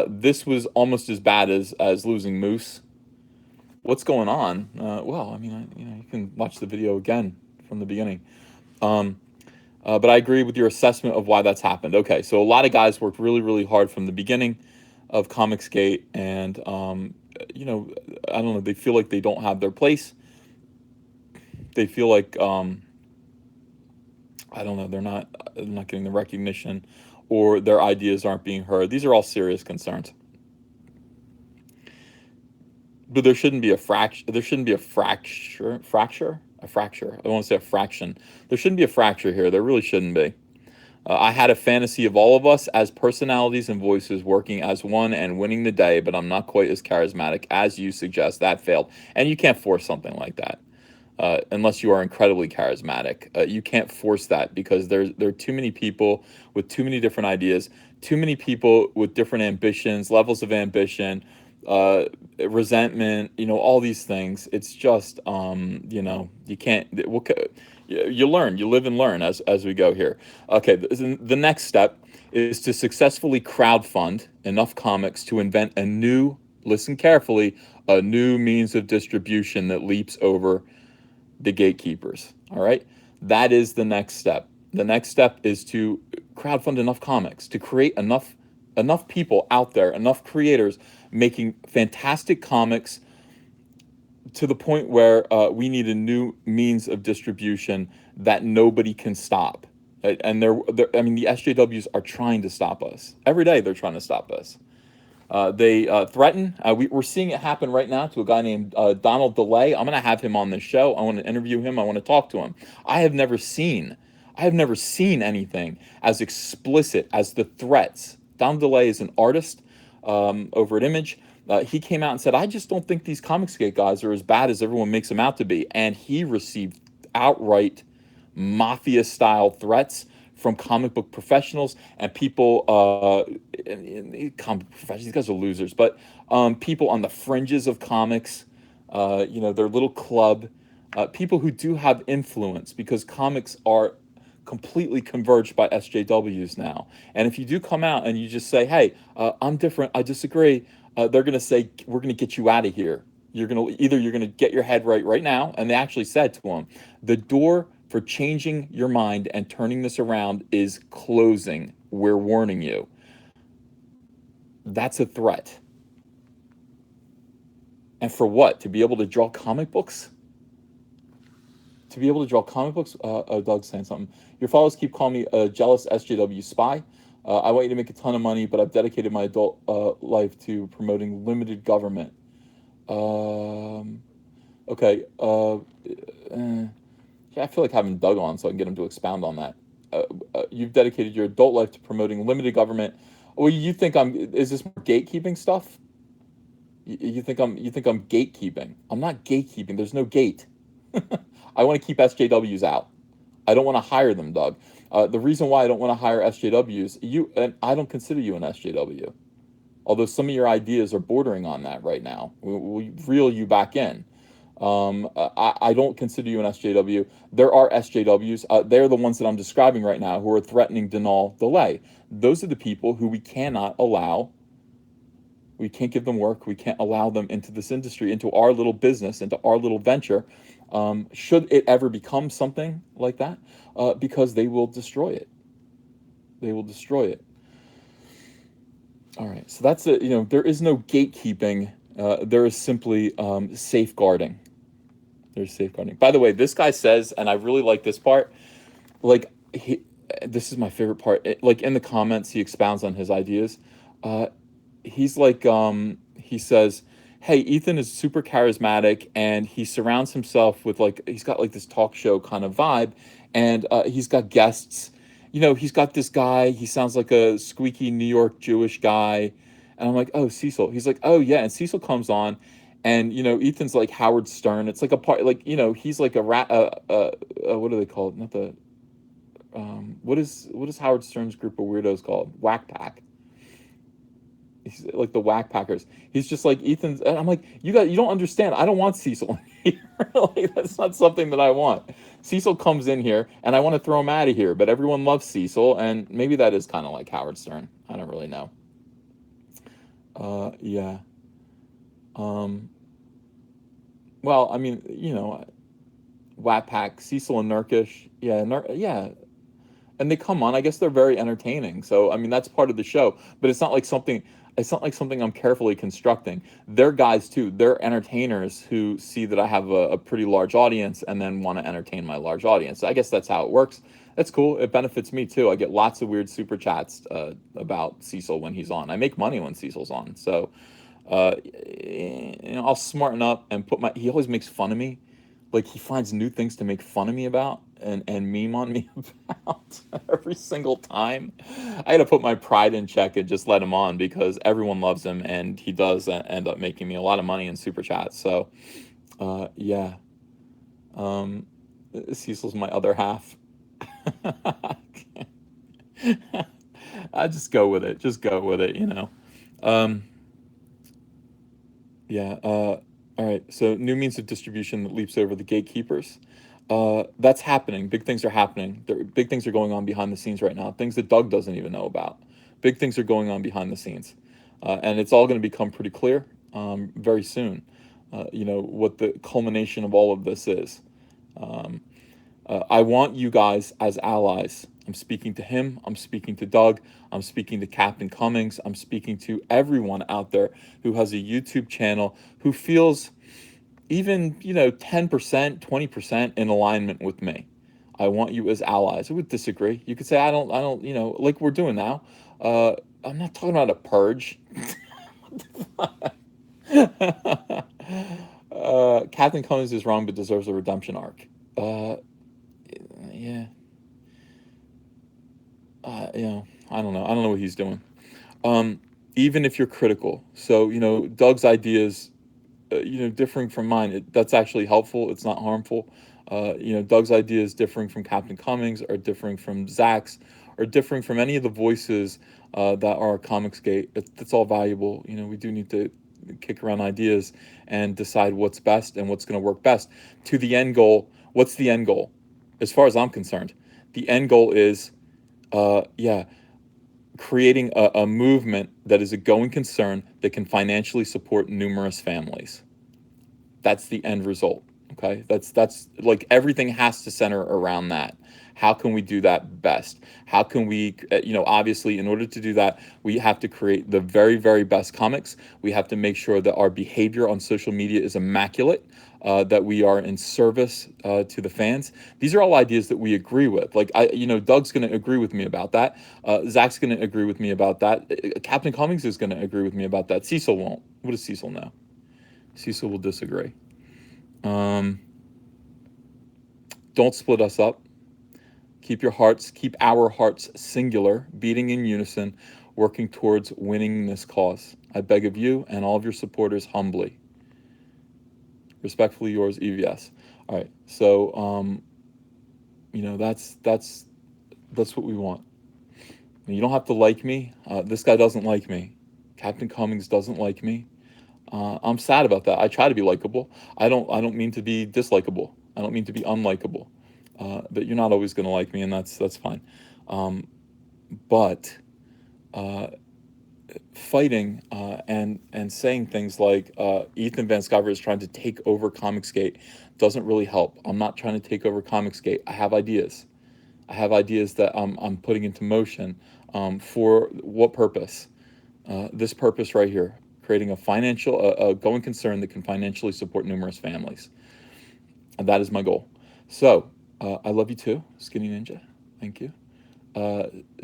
this was almost as bad as losing Moose. What's going on? Well, I mean, you can watch the video again from the beginning. But I agree with your assessment of why that's happened. Okay, so a lot of guys worked really, really hard from the beginning of Comicsgate, and I don't know. They feel like they don't have their place. They feel like I don't know. They're not getting the recognition, or their ideas aren't being heard. These are all serious concerns. But there shouldn't be a fracture. There shouldn't be a fracture. A fracture. I don't want to say a fraction. There shouldn't be a fracture here. There really shouldn't be. I had a fantasy of all of us as personalities and voices working as one and winning the day, but I'm not quite as charismatic as you suggest. That failed. And you can't force something like that unless you are incredibly charismatic. You can't force that because there are too many people with too many different ideas, too many people with different ambitions, levels of ambition, resentment, all these things. It's just, you can't. You learn, you live and learn as we go here. Okay, the next step is to successfully crowdfund enough comics to invent listen carefully, a new means of distribution that leaps over the gatekeepers. All right, that is the next step. The next step is to crowdfund enough comics to create enough people out there, enough creators making fantastic comics to the point where we need a new means of distribution that nobody can stop. And I mean, the SJWs are trying to stop us. Every day they're trying to stop us. They threaten. We're seeing it happen right now to a guy named Donald DeLay. I'm going to have him on the show. I want to interview him. I want to talk to him. I have never seen anything as explicit as the threats. Donald DeLay is an artist. over at Image. He came out and said, I just don't think these Comicsgate guys are as bad as everyone makes them out to be. And he received outright mafia-style threats from comic book professionals and people, comic professionals, these guys are losers, but people on the fringes of comics, their little club, people who do have influence, because comics are completely converged by SJWs now. And if you do come out and you just say, hey, I'm different, I disagree, they're going to say, we're going to get you out of here. You're going to get your head right now. And they actually said to him, the door for changing your mind and turning this around is closing. We're warning you. That's a threat. And for what? To be able to draw comic books? To be able to draw comic books? Doug's saying something. Your followers keep calling me a jealous SJW spy. I want you to make a ton of money, but I've dedicated my adult life to promoting limited government. Okay. Yeah, I feel like having Doug on so I can get him to expound on that. You've dedicated your adult life to promoting limited government. Well, you think is this more gatekeeping stuff? You think I'm gatekeeping. I'm not gatekeeping. There's no gate. I want to keep SJWs out. I don't want to hire them, Doug. The reason why I don't want to hire SJWs, and I don't consider you an SJW. Although some of your ideas are bordering on that right now. We reel you back in. I don't consider you an SJW. There are SJWs. They're the ones that I'm describing right now who are threatening denal delay. Those are the people who we cannot allow. We can't give them work. We can't allow them into this industry, into our little business, into our little venture. Should it ever become something like that, because they will destroy it. They will destroy it. All right. So that's it. There is no gatekeeping. There is simply safeguarding. There's safeguarding. By the way, this guy says, and I really like this part, like, this is my favorite part. Like, in the comments, he expounds on his ideas. He's like, he says, hey, Ethan is super charismatic, and he surrounds himself with, like, he's got like this talk show kind of vibe, and he's got guests. He's got this guy, he sounds like a squeaky New York Jewish guy. And I'm like, oh, Cecil. He's like, oh, yeah. And Cecil comes on, and, Ethan's like Howard Stern. It's like a part, like, he's like a rat, what do they call it? Not the, what is Howard Stern's group of weirdos called? Whack Pack. He's like the Whack Packers. He's just like Ethan's, and I'm like, you don't understand. I don't want Cecil in here. Like, that's not something that I want. Cecil comes in here, and I want to throw him out of here. But everyone loves Cecil, and maybe that is kind of like Howard Stern. I don't really know. Yeah. Well, I mean, Whack Pack, Cecil and Nurkish. Yeah, yeah. And they come on. I guess they're very entertaining. So, I mean, that's part of the show. But it's not like something I'm carefully constructing. They're guys too. They're entertainers who see that I have a pretty large audience and then want to entertain my large audience. So I guess that's how it works. That's cool. It benefits me too. I get lots of weird super chats about Cecil when he's on. I make money when Cecil's on. So, I'll smarten up and he always makes fun of me. Like, he finds new things to make fun of me about and meme on me about every single time. I got to put my pride in check and just let him on, because everyone loves him, and he does end up making me a lot of money in super chats. So, yeah. Cecil's my other half. I just go with it. Just go with it, Yeah. All right. So, new means of distribution that leaps over the gatekeepers. That's happening. Big things are happening. Big things are going on behind the scenes right now. Things that Doug doesn't even know about. Big things are going on behind the scenes, and it's all going to become pretty clear very soon. What the culmination of all of this is. I want you guys as allies. I'm speaking to him. I'm speaking to Doug. I'm speaking to Captain Cummings. I'm speaking to everyone out there who has a YouTube channel, who feels even, 10%, 20% in alignment with me. I want you as allies. I would disagree. You could say, I don't, like we're doing now. I'm not talking about a purge. Captain Cummings is wrong, but deserves a redemption arc. Yeah. I don't know. I don't know what he's doing. even if you're critical. So, Doug's ideas, differing from mine, that's actually helpful. It's not harmful. Doug's ideas differing from Captain Cummings, or differing from Zach's, or differing from any of the voices that are Comicsgate. That's all valuable. We do need to kick around ideas and decide what's best and what's going to work best to the end goal. What's the end goal? As far as I'm concerned, the end goal is, yeah, creating a movement that is a going concern that can financially support numerous families. That's the end result. Okay, that's like, everything has to center around that. How can we do that best? How can we, obviously, in order to do that, we have to create the very, very best comics. We have to make sure that our behavior on social media is immaculate, that we are in service to the fans. These are all ideas that we agree with. Like, Doug's going to agree with me about that. Zach's going to agree with me about that. Captain Cummings is going to agree with me about that. Cecil won't. What does Cecil know? Cecil will disagree. Don't split us up. Keep our hearts singular, beating in unison, working towards winning this cause. I beg of you and all of your supporters humbly. Respectfully yours, EVS. All right, so that's what we want. You don't have to like me. This guy doesn't like me. Captain Cummings doesn't like me. I'm sad about that. I try to be likable. I don't mean to be dislikable. I don't mean to be unlikable. But you're not always going to like me, and that's fine. But fighting and saying things like Ethan Van Sciver is trying to take over Comicsgate doesn't really help. I'm not trying to take over Comicsgate. I have ideas. I have ideas that I'm putting into motion. For what purpose? This purpose right here, creating a going concern that can financially support numerous families. And that is my goal. So, I love you too, Skinny Ninja. Thank you.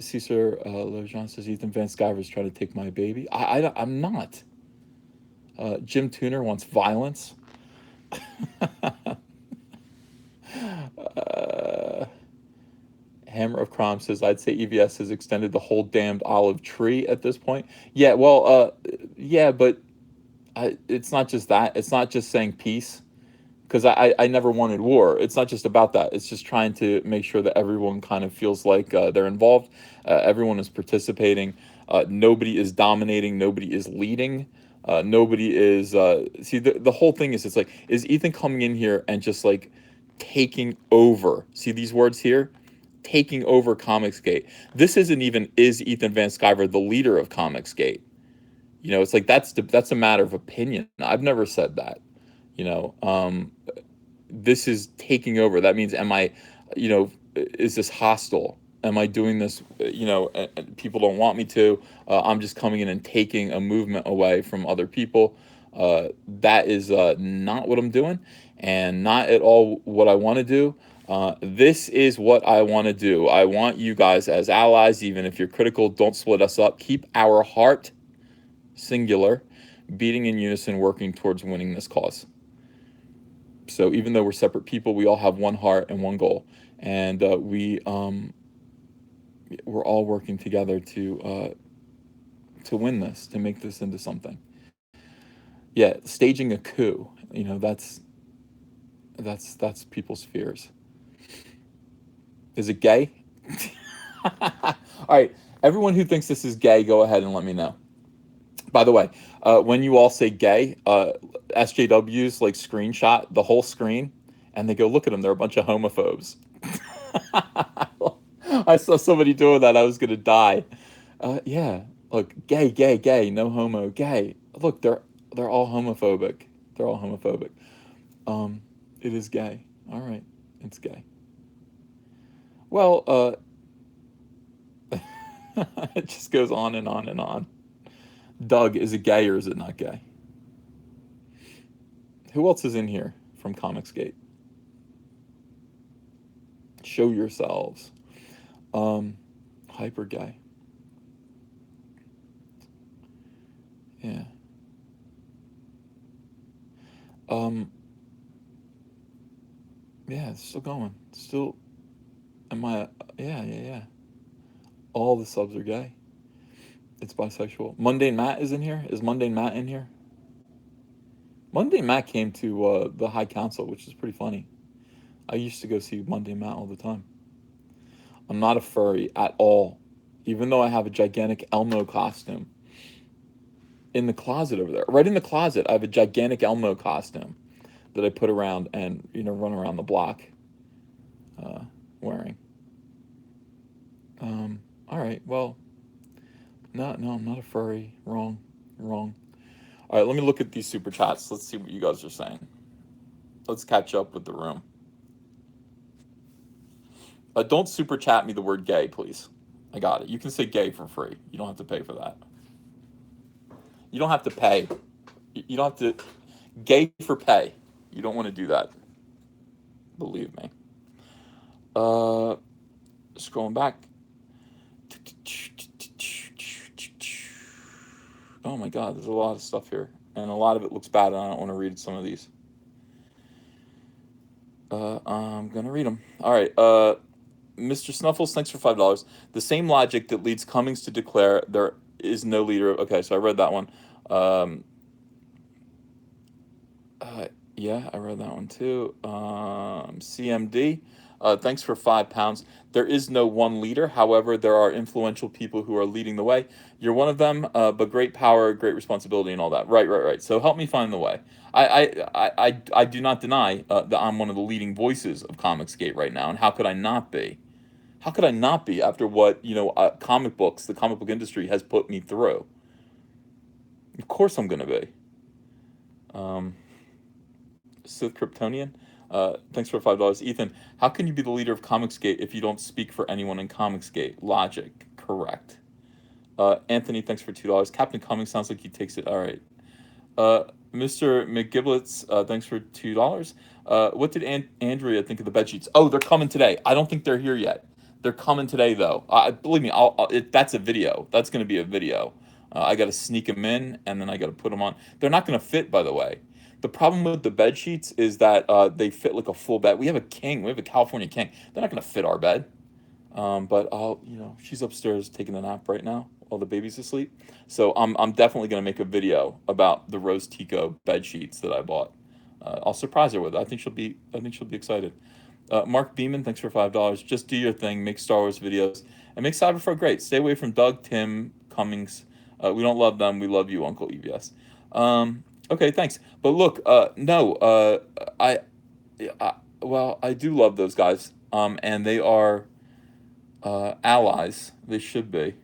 Cesar Lejean says Ethan Van Sciver is trying to take my baby. I'm not. Jim Tuner wants violence. Hammer of Crime says, I'd say EVS has extended the whole damned olive tree at this point. Yeah, well, yeah, but it's not just that. It's not just saying peace, because I never wanted war. It's not just about that. It's just trying to make sure that everyone kind of feels like they're involved. Everyone is participating. Nobody is dominating. Nobody is leading. Nobody is... see, the whole thing is, it's like, is Ethan coming in here and just like taking over? See these words here? Taking over Comicsgate. This isn't even, is Ethan Van Sciver the leader of Comicsgate? It's like, that's a matter of opinion. I've never said that. This is taking over. That means, is this hostile? Am I doing this, and people don't want me to? I'm just coming in and taking a movement away from other people. That is not what I'm doing, and not at all what I want to do. This is what I want to do. I want you guys as allies, even if you're critical. Don't split us up. Keep our heart singular, beating in unison, working towards winning this cause. So even though we're separate people, we all have one heart and one goal, and we're all working together to win this, to make this into something. Yeah, staging a coup. That's people's fears. Is it gay? All right, everyone who thinks this is gay, go ahead and let me know. By the way, when you all say gay, SJWs like screenshot the whole screen, and they go, look at them, they're a bunch of homophobes. I saw somebody doing that, I was gonna die. Yeah, look, gay, gay, gay, no homo, gay. Look, they're all homophobic. They're all homophobic. It is gay. All right, it's gay. Well, it just goes on and on and on. Doug, is it gay or is it not gay? Who else is in here from Comicsgate? Show yourselves. Hyper gay. Yeah. Yeah, it's still going. Still, yeah. All the subs are gay. It's bisexual. Mundane Matt is in here. Is Mundane Matt in here? Mundane Matt came to the High Council, which is pretty funny. I used to go see Mundane Matt all the time. I'm not a furry at all, even though I have a gigantic Elmo costume in the closet over there. Right in the closet, I have a gigantic Elmo costume that I put around and run around the block wearing. All right, well, no, I'm not a furry. Wrong. All right, let me look at these super chats. Let's see what you guys are saying. Let's catch up with the room. Don't super chat me the word gay, please. I got it. You can say gay for free. You don't have to pay for that. You don't have to pay. You don't have to. Gay for pay. You don't want to do that. Believe me. Scrolling back. Oh my God, there's a lot of stuff here. And a lot of it looks bad, and I don't want to read some of these. I'm going to read them. All right. Mr. Snuffles, thanks for $5. The same logic that leads Cummings to declare there is no leader. Okay, so I read that one. Yeah, I read that one too. CMD, thanks for £5. There is no one leader. However, there are influential people who are leading the way. You're one of them, but great power, great responsibility, and all that. Right. So help me find the way. I do not deny that I'm one of the leading voices of Comicsgate right now, and how could I not be? How could I not be after what comic books, the comic book industry has put me through? Of course, I'm gonna be. Sith Kryptonian, thanks for $5. Ethan, how can you be the leader of Comicsgate if you don't speak for anyone in Comicsgate? Logic, correct. Anthony, thanks for $2. Captain Cummings sounds like he takes it. All right. Mr. McGiblets, thanks for $2. What did Andrea think of the bed sheets? Oh, they're coming today. I don't think they're here yet. They're coming today, though. Believe me, that's a video. That's going to be a video. I got to sneak them in, and then I got to put them on. They're not going to fit, by the way. The problem with the bed sheets is that they fit like a full bed. We have a king. We have a California king. They're not going to fit our bed. But she's upstairs taking a nap right now while the baby's asleep. So I'm definitely going to make a video about the Rose Tico bed sheets that I bought. I'll surprise her with it. I think she'll be excited. Mark Beeman, thanks for $5. Just do your thing. Make Star Wars videos and make Cyberfro great. Stay away from Doug, Tim, Cummings. We don't love them. We love you, Uncle EBS. Okay, thanks. But look, no, I do love those guys. And they are allies. They should be.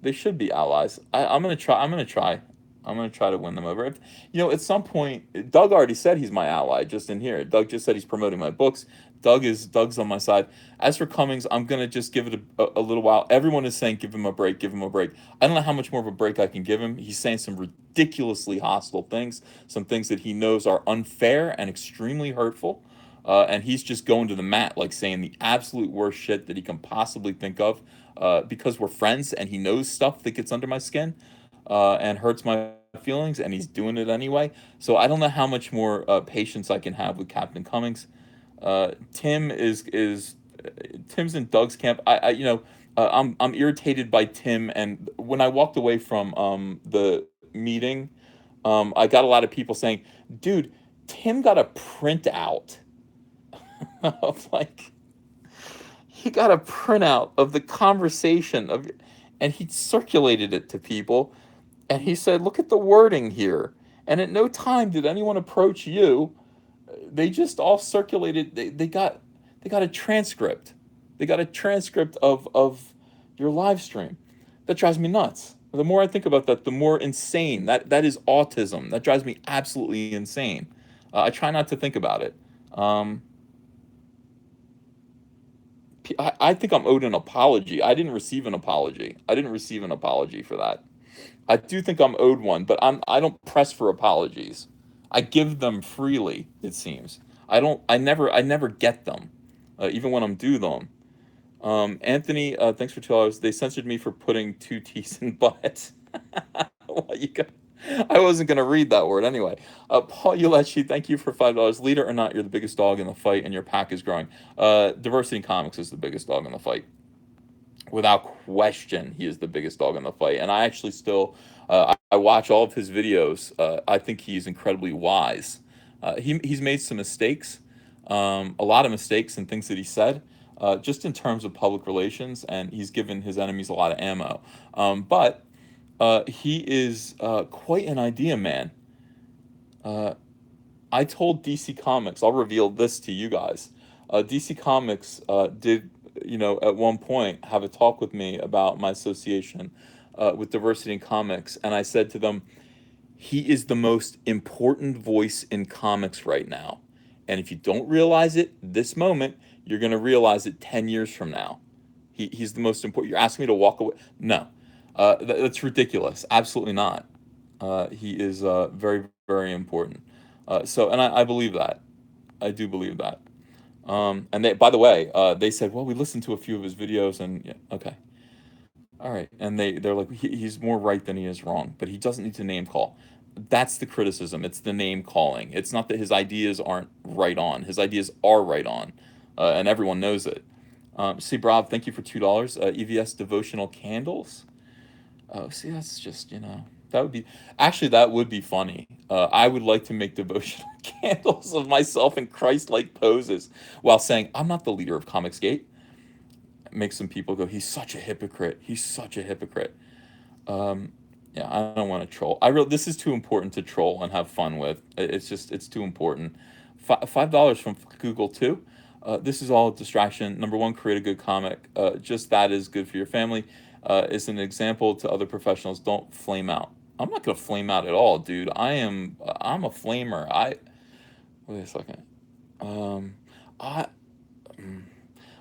They should be allies. I'm gonna try. I'm gonna try to win them over. At some point, Doug already said he's my ally. Just in here, Doug just said he's promoting my books. Doug's on my side. As for Cummings, I'm gonna just give it a little while. Everyone is saying give him a break. Give him a break. I don't know how much more of a break I can give him. He's saying some ridiculously hostile things, some things that he knows are unfair and extremely hurtful. And he's just going to the mat, like saying the absolute worst shit that he can possibly think of, because we're friends and he knows stuff that gets under my skin and hurts my feelings, and he's doing it anyway. So I don't know how much more patience I can have with Captain Cummings. Tim's in Doug's camp. I'm irritated by Tim, and when I walked away from the meeting, I got a lot of people saying, "Dude, Tim got a printout of he got a printout of the conversation and he circulated it to people, and he said, look at the wording here, and at no time did anyone approach you. They just all circulated. They got a transcript. They got a transcript of your live stream. That drives me nuts. The more I think about that, the more insane that is. Autism. That drives me absolutely insane. I try not to think about it. I think I'm owed an apology. I didn't receive an apology. For that. I do think I'm owed one, but I don't press for apologies. I give them freely, it seems. I never get them, even when I'm due them. Anthony, thanks for $2. They censored me for putting two T's in butt. Well, I wasn't gonna read that word anyway. Paul Ulechi, thank you for $5. Leader or not, you're the biggest dog in the fight, and your pack is growing. Diversity in Comics is the biggest dog in the fight. Without question, he is the biggest dog in the fight. And I actually still, I watch all of his videos. I think he's incredibly wise. He's made some mistakes, a lot of mistakes and things that he said, just in terms of public relations, and he's given his enemies a lot of ammo. But he is quite an idea man. Uh, I told DC Comics, I'll reveal this to you guys. DC Comics did, at one point have a talk with me about my association with diversity in comics, and I said to them, he is the most important voice in comics right now. And if you don't realize it this moment, you're going to realize it 10 years from now. He's the most important. You're asking me to walk away? No. That's ridiculous. Absolutely not. He is very, very important. And I believe that. I do believe that. And they, by the way, they said, well, we listened to a few of his videos, and yeah, okay, all right. And they're like, he's more right than he is wrong, but he doesn't need to name call. That's the criticism. It's the name calling. It's not that his ideas aren't right on. His ideas are right on, and everyone knows it. See, Rob, thank you for $2. EVS devotional candles. Oh, see, that's just, that would be actually, that would be funny. I would like to make devotional candles of myself in Christ-like poses while saying, I'm not the leader of Comicsgate. Make some people go, he's such a hypocrite. He's such a hypocrite. Um, yeah, I don't want to troll. This is too important to troll and have fun with. It's too important. $5 from Google too. This is all distraction. Number one, create a good comic. Just that is good for your family. It's an example to other professionals. Don't flame out. I'm not gonna flame out at all, dude. I'm a flamer. Wait a second. Um, I. mm,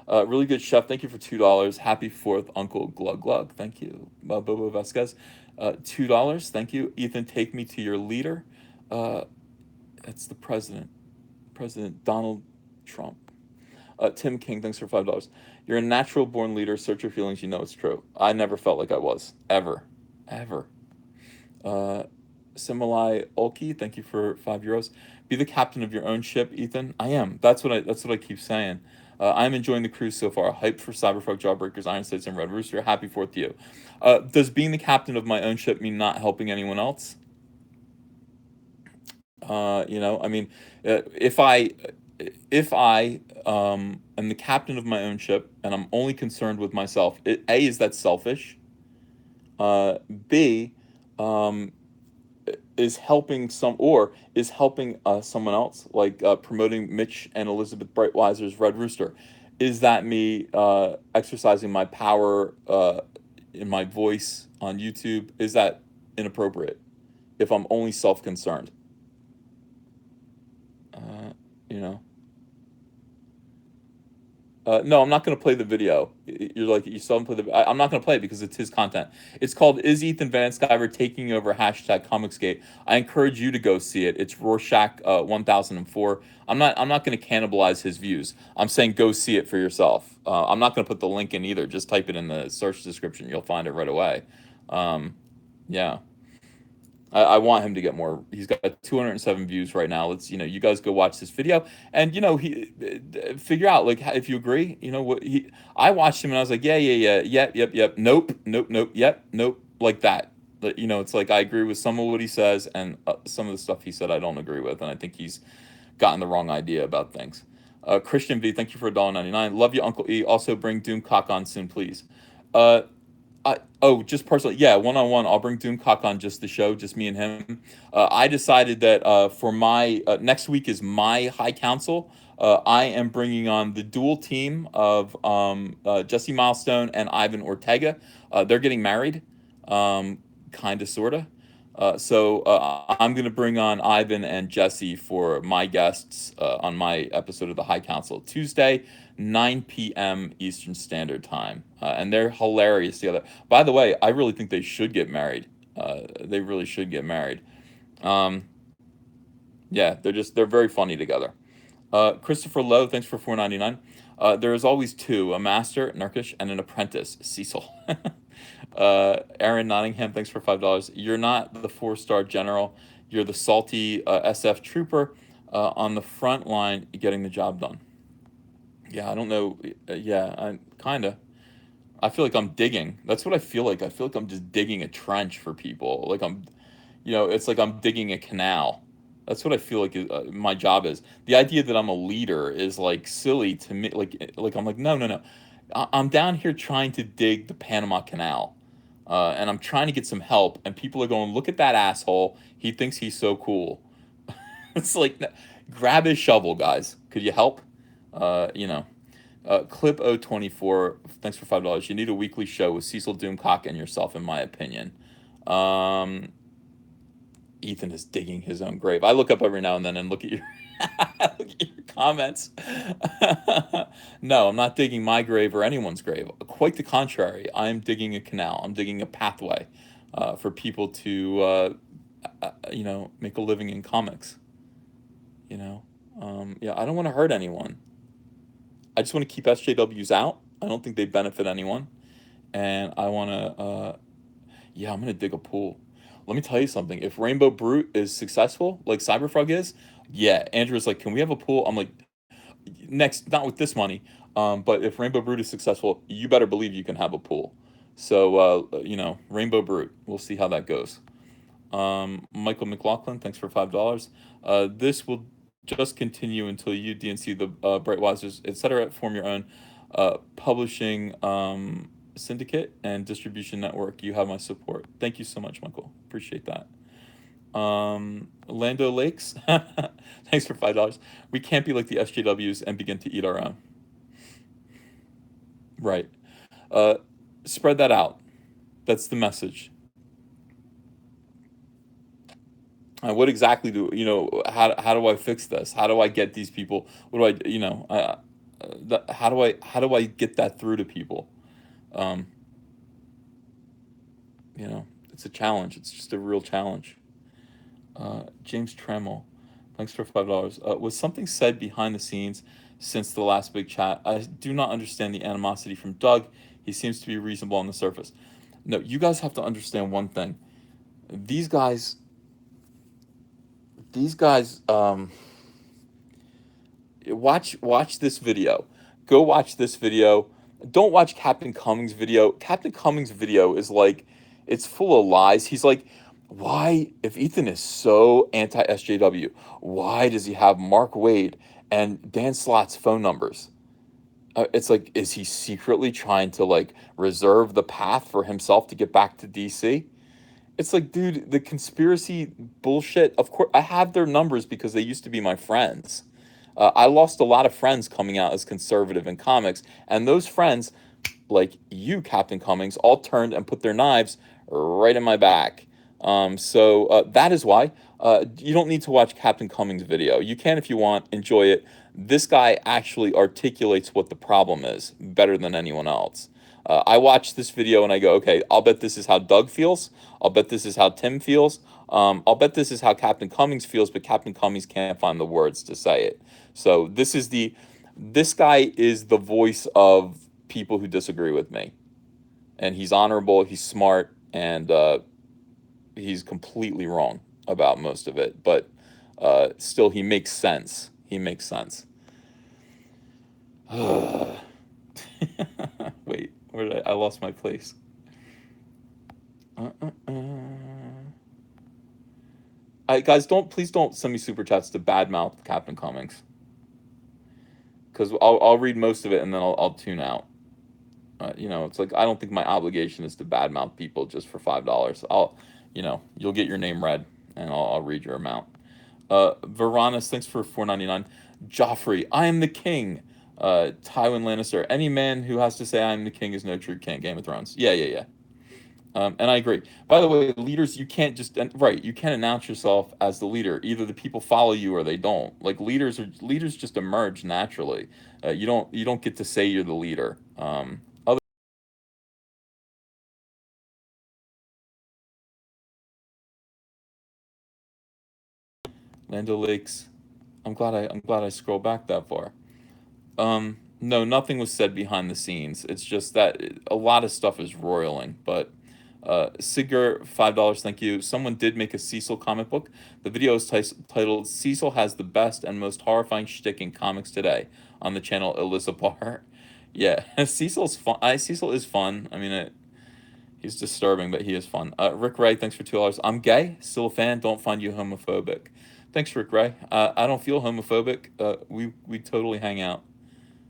Really good chef. Thank you for $2. Happy Fourth, Uncle Glug Glug. Thank you, Bobo Vasquez. $2. Thank you, Ethan. Take me to your leader. Uh, that's the president, President Donald Trump. Tim King. Thanks for $5. You're a natural born leader. Search your feelings. You know it's true. I never felt like I was ever, ever. Uh, Similai Olkey. Thank you for €5. Be the captain of your own ship, Ethan. I am. That's what I keep saying. I'm enjoying the cruise so far. Hyped for Cyberpunk, Jawbreakers, Iron States, and Red Rooster. Happy Fourth to you. Does being the captain of my own ship mean not helping anyone else? I mean, if I am the captain of my own ship and I'm only concerned with myself, is that selfish? B, um, is helping someone else, like promoting Mitch and Elizabeth Brightweiser's Red Rooster. Is that me exercising my power in my voice on YouTube? Is that inappropriate if I'm only self-concerned? uh, you know no, I'm not going to play the video. You're like, you still haven't played I'm not going to play it because it's his content. It's called "Is Ethan Van Sciver Taking Over?" #Comicsgate. I encourage you to go see it. It's Rorschach 1004. I'm not going to cannibalize his views. I'm saying go see it for yourself. I'm not going to put the link in either. Just type it in the search description. You'll find it right away. Yeah. I want him to get more. He's got 207 views right now. You guys go watch this video, and he figure out, like, if you agree. What he. I watched him and I was like, yeah, yeah, yeah, yep, nope, nope, nope, yep, nope, like that. But it's like I agree with some of what he says, and some of the stuff he said I don't agree with, and I think he's gotten the wrong idea about things. Christian V, thank you for $1.99. Love you, Uncle E. Also bring Doomcock on soon, please. Uh, just personally, yeah, one on one. I'll bring Doomcock on just the show, just me and him. I decided that for my next week is my High Council. I am bringing on the dual team of Jesse Milestone and Ivan Ortega. They're getting married, kind of, sort of. So I'm going to bring on Ivan and Jesse for my guests on my episode of the High Council Tuesday, 9 p.m. Eastern Standard Time. And they're hilarious together. By the way, I really think they should get married. They really should get married. Um, yeah, they're very funny together. Christopher Lowe, thanks for $4.99. There is always two: a master, Nurkish, and an apprentice, Cecil. Aaron Nottingham, thanks for $5. You're not the 4-star general. You're the salty SF trooper on the front line getting the job done. Yeah, I don't know. Yeah, I kinda. I feel like I'm digging. That's what I feel like. I feel like I'm just digging a trench for people. Like it's like I'm digging a canal. That's what I feel like my job is. The idea that I'm a leader is like silly to me. Like I'm like, no, no, no. I'm down here trying to dig the Panama Canal, and I'm trying to get some help. And people are going, look at that asshole. He thinks he's so cool. It's like, grab his shovel, guys. Could you help? Uh, you know. Clip 024, thanks for $5. You need a weekly show with Cecil Doomcock and yourself, in my opinion. Um, Ethan is digging his own grave. I look up every now and then and look at your look at your comments. No, I'm not digging my grave or anyone's grave. Quite the contrary. I'm digging a canal. I'm digging a pathway for people to, make a living in comics. Yeah, I don't want to hurt anyone. I just want to keep SJWs out. I don't think they benefit anyone. And I want to, yeah, I'm going to dig a pool. Let me tell you something. If Rainbow Brute is successful, like Cyberfrog is, yeah, Andrew's like, can we have a pool? I'm like, next, not with this money, but if Rainbow Brute is successful, you better believe you can have a pool. So, Rainbow Brute, we'll see how that goes. Michael McLaughlin, thanks for $5. This will just continue until you, DNC, the Brightwisers, etc., form your own publishing syndicate and distribution network. You have my support. Thank you so much, Michael. Appreciate that. Lando Lakes, thanks for $5. We can't be like the SJWs and begin to eat our own. Right. Uh, Spread that out. That's the message. What exactly how do I fix this? How do I get these people? What do I, how do I get that through to people? Um, it's a challenge. It's just a real challenge. James Tremel, thanks for $5. Was something said behind the scenes since the last big chat? I do not understand the animosity from Doug. He seems to be reasonable on the surface. No, you guys have to understand one thing. These guys, watch this video. Go watch this video. Don't watch Captain Cummings' video. Captain Cummings' video is like, it's full of lies. He's like, why, if Ethan is so anti SJW, why does he have Mark Waid and Dan Slott's phone numbers? It's like, is he secretly trying to like reserve the path for himself to get back to DC? It's like, dude, the conspiracy bullshit. Of course, I have their numbers because they used to be my friends. I lost a lot of friends coming out as conservative in comics, and those friends, like you, Captain Cummings, all turned and put their knives right in my back. So that is why you don't need to watch Captain Cummings' video. You can if you want, enjoy it. This guy actually articulates what the problem is better than anyone else. I watch this video and I go, okay, I'll bet this is how Doug feels. I'll bet this is how Tim feels. I'll bet this is how Captain Cummings feels, but Captain Cummings can't find the words to say it. So this guy is the voice of people who disagree with me, and he's honorable, he's smart, and he's completely wrong about most of it, but still he makes sense. He makes sense. Wait, where did I lost my place. Guys, please don't send me super chats to badmouth Captain Cummings, because I'll read most of it and then I'll tune out. It's like, I don't think my obligation is to badmouth people just for $5. You'll get your name read and I'll read your amount. Varanus, thanks for $4.99. Joffrey, I am the king. Tywin Lannister, any man who has to say I am the king is no true king. Game of Thrones. Yeah. And I agree. By the way, leaders, you can't you can't announce yourself as the leader. Either the people follow you or they don't. Like, leaders just emerge naturally. You don't get to say you're the leader. Lando Lakes, I'm glad I scrolled back that far. No, nothing was said behind the scenes. It's just that a lot of stuff is roiling. But Sigur, $5, thank you. Someone did make a Cecil comic book. The video is titled "Cecil has the best and most horrifying shtick in comics today" on the channel Elizabeth. Yeah, Cecil's fun. Cecil is fun. I mean, he's disturbing, but he is fun. Rick Ray, thanks for $2. I'm gay, still a fan. Don't find you homophobic. Thanks, Rick Ray. I don't feel homophobic. We totally hang out.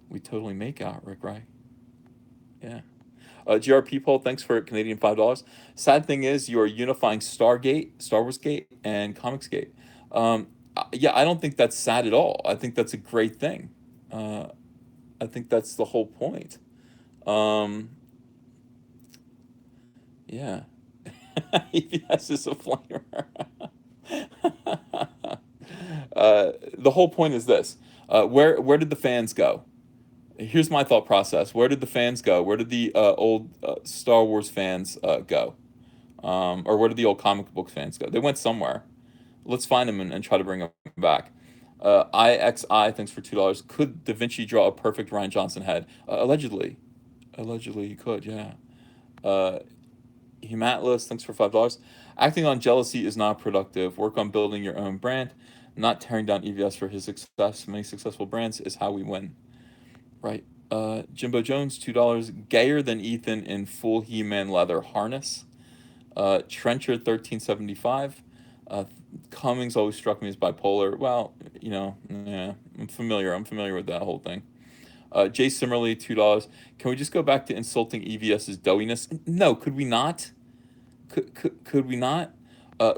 We totally make out, Rick Ray. Yeah. GRP poll, thanks for Canadian $5. Sad thing is, you are unifying Stargate, Star Wars Gate, and Comicsgate. Yeah, I don't think that's sad at all. I think that's a great thing. Uh, I think that's the whole point. Um, yeah. EVS is a flamer. The whole point is this: where did the fans go? Here's my thought process. Where did the fans go? Where did the old Star Wars fans go? Or where did the old comic book fans go? They went somewhere. Let's find them and try to bring them back. IXI, thanks for $2. Could Da Vinci draw a perfect Ryan Johnson head? Allegedly he could. Yeah. Uh, Humatlas, thanks for $5. Acting on jealousy is not productive. Work on building your own brand, not tearing down EVS for his success. Many successful brands is how we win. Right. Jimbo Jones, $2. Gayer than Ethan in full He-Man leather harness. Trencher, 1375. Cummings always struck me as bipolar. Well, yeah, I'm familiar. I'm familiar with that whole thing. Jay Simmerly, $2. Can we just go back to insulting EVS's doughiness? No, could we not? Could we not?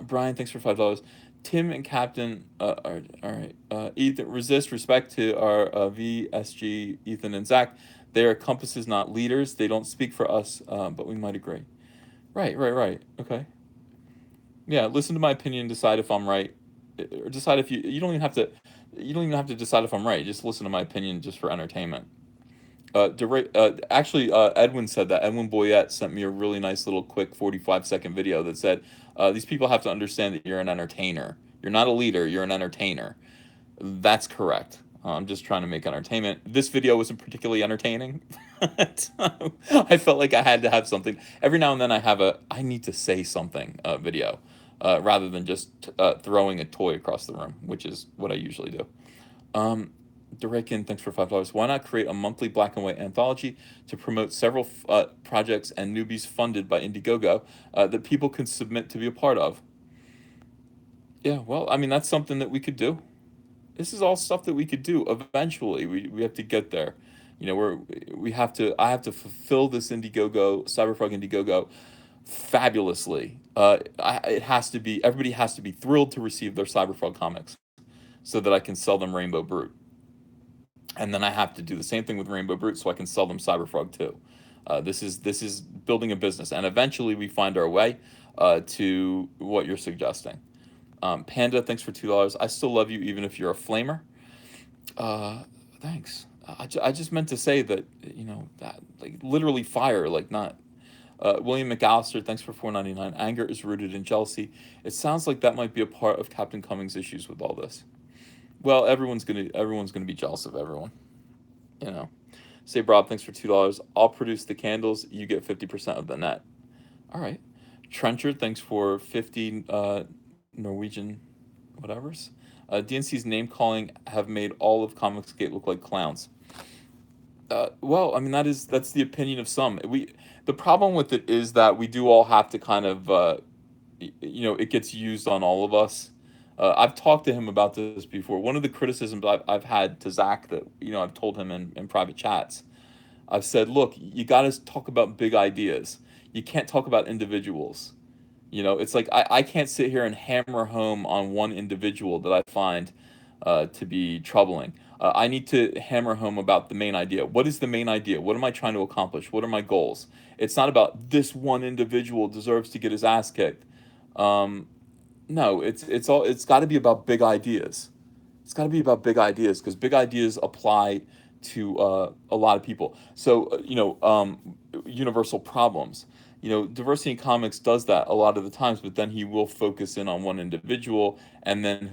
Brian, thanks for $5. Tim and Captain, all right. Ethan, resist, respect to our VSG, Ethan and Zach. They are compasses, not leaders. They don't speak for us, but we might agree. Right. Okay. Yeah, listen to my opinion, decide if I'm right, or decide if you don't even have to, you don't even have to decide if I'm right. Just listen to my opinion just for entertainment. Actually, Edwin said that. Edwin Boyette sent me a really nice little quick 45-second video that said, these people have to understand that you're an entertainer. You're not a leader, you're an entertainer. That's correct. I'm just trying to make entertainment. This video wasn't particularly entertaining. I felt like I had to have something. Every now and then I have I need to say something video, rather than just throwing a toy across the room, which is what I usually do. Um, Durakin, thanks for $5. Why not create a monthly black and white anthology to promote several projects and newbies funded by Indiegogo that people can submit to be a part of? Yeah, well, I mean, that's something that we could do. This is all stuff that we could do eventually. We have to get there. We have to. I have to fulfill this Indiegogo, Cyberfrog Indiegogo, fabulously. It has to be. Everybody has to be thrilled to receive their Cyberfrog comics, so that I can sell them Rainbow Brute. And then I have to do the same thing with Rainbow Brute so I can sell them Cyberfrog too. This is building a business, and eventually we find our way to what you're suggesting. Panda, thanks for $2. I still love you even if you're a flamer. Uh, Thanks. I just meant to say that that like literally fire, like not. William McAllister, thanks for $4.99. Anger is rooted in jealousy. It sounds like that might be a part of Captain Cummings' issues with all this. Well, everyone's gonna be jealous of everyone. You know. Say Rob, thanks for $2. I'll produce the candles. You get 50% of the net. All right. Trencher, thanks for 50 Norwegian whatevers. DNC's name calling have made all of Comicsgate look like clowns. Well, I mean that's the opinion of some. The problem with it is that we do all have to kind of it gets used on all of us. I've talked to him about this before. One of the criticisms I've had to Zach that I've told him in private chats. I've said, look, you got to talk about big ideas. You can't talk about individuals. It's like I can't sit here and hammer home on one individual that I find to be troubling. I need to hammer home about the main idea. What is the main idea? What am I trying to accomplish? What are my goals? It's not about this one individual deserves to get his ass kicked. Um, no, it's got to be about big ideas. It's got to be about big ideas because big ideas apply to a lot of people. So universal problems. Diversity in comics does that a lot of the times, but then he will focus in on one individual, and then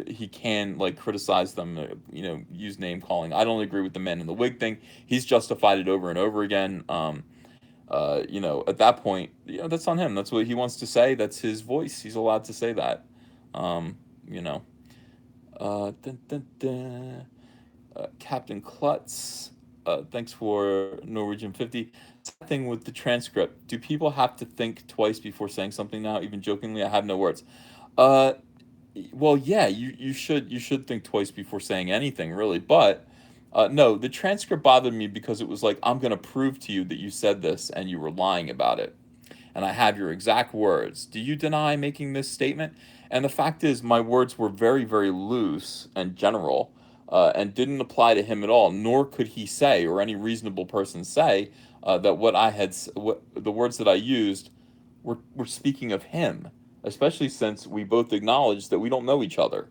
he can like criticize them. Use name calling. I don't agree with the man in the wig thing. He's justified it over and over again. At that point, that's on him. That's what he wants to say. That's his voice. He's allowed to say that. Um, you know. Dun, dun, dun. Captain Klutz. thanks for Norwegian 50. Same thing with the transcript. Do people have to think twice before saying something now? Even jokingly, I have no words. Uh, well, yeah, you should think twice before saying anything, really. But no, the transcript bothered me because it was like, I'm going to prove to you that you said this and you were lying about it, and I have your exact words. Do you deny making this statement? And the fact is, my words were very, very loose and general, and didn't apply to him at all. Nor could he say, or any reasonable person say, that what the words that I used were speaking of him, especially since we both acknowledged that we don't know each other.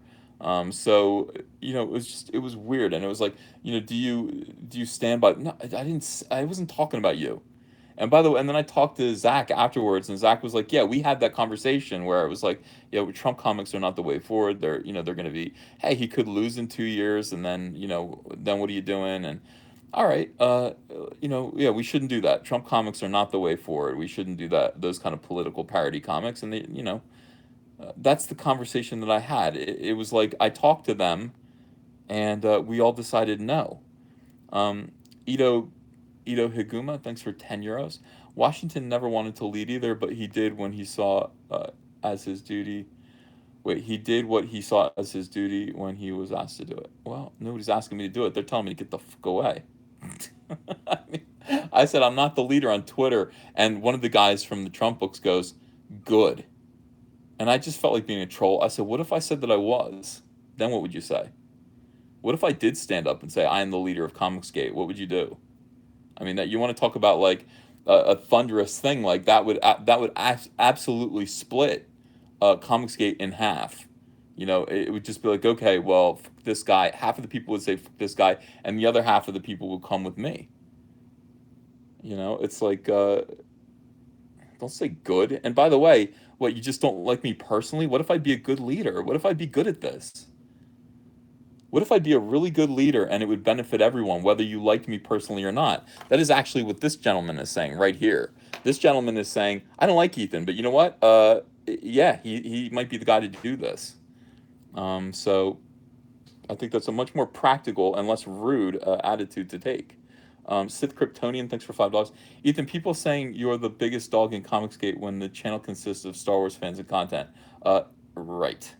So it was weird, and it was like, do you stand by? No, I didn't. I wasn't talking about you. And by the way, and then I talked to Zach afterwards, and Zach was like, "Yeah, we had that conversation where it was like, yeah, Trump comics are not the way forward. They're going to be, hey, he could lose in 2 years, and then then what are you doing?" And all right, yeah, we shouldn't do that. Trump comics are not the way forward. We shouldn't do that. Those kind of political parody comics, and that's the conversation that I had. It was like I talked to them, and we all decided no. Um, Ito Ito Higuma, thanks for 10 euros. Washington never wanted to lead either, but he did when he saw as his duty. Wait, he did what he saw as his duty when he was asked to do it. Well, nobody's asking me to do it. They're telling me to get the fuck away. I mean, I said I'm not the leader on Twitter, and one of the guys from the Trump books goes, "Good." And I just felt like being a troll. I said, "What if I said that I was? Then what would you say? What if I did stand up and say I am the leader of Comicsgate? What would you do?" I mean, that you want to talk about like a thunderous thing like that would absolutely split Comicsgate in half. It would just be like, okay, well, this guy. Half of the people would say this guy, and the other half of the people would come with me. It's like, don't say good. And by the way, what, you just don't like me personally? What if I'd be a good leader? What if I'd be good at this? What if I'd be a really good leader and it would benefit everyone, whether you liked me personally or not? That is actually what this gentleman is saying right here. This gentleman is saying, I don't like Ethan, but you know what? Yeah, he might be the guy to do this. So I think that's a much more practical and less rude attitude to take. Sith Kryptonian, thanks for $5. Ethan, people saying you're the biggest dog in Comicsgate when the channel consists of Star Wars fans and content. Right.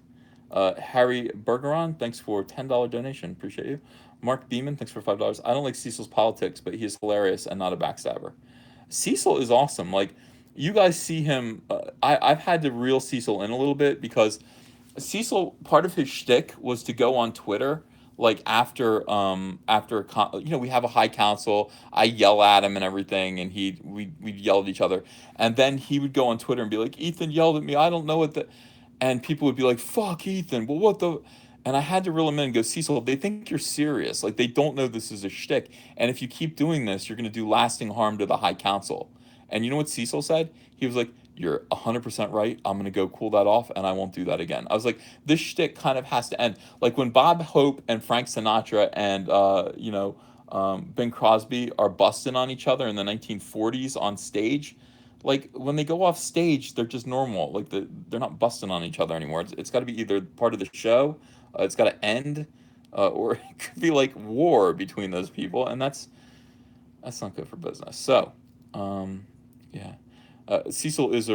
Harry Bergeron, thanks for $10 donation. Appreciate you. Mark Beeman, thanks for $5. I don't like Cecil's politics, but he is hilarious and not a backstabber. Cecil is awesome. Like, you guys see him. I've had to reel Cecil in a little bit because Cecil, part of his shtick was to go on Twitter like we have a high council. I yell at him and everything, and we'd yell at each other, and then he would go on Twitter and be like, Ethan yelled at me. I don't know what the, and people would be like, fuck Ethan. Well, what the, and I had to reel him in and go, Cecil, they think you're serious. Like, they don't know this is a shtick, and if you keep doing this, you're gonna do lasting harm to the high council. And you know what Cecil said? He was like, "You're 100% right. I'm gonna go cool that off, and I won't do that again." I was like, "This shtick kind of has to end." Like when Bob Hope and Frank Sinatra and Bing Crosby are busting on each other in the 1940s on stage. Like when they go off stage, they're just normal. Like they're not busting on each other anymore. It's got to be either part of the show, it's got to end, or it could be like war between those people, and that's not good for business. So, yeah. Cecil is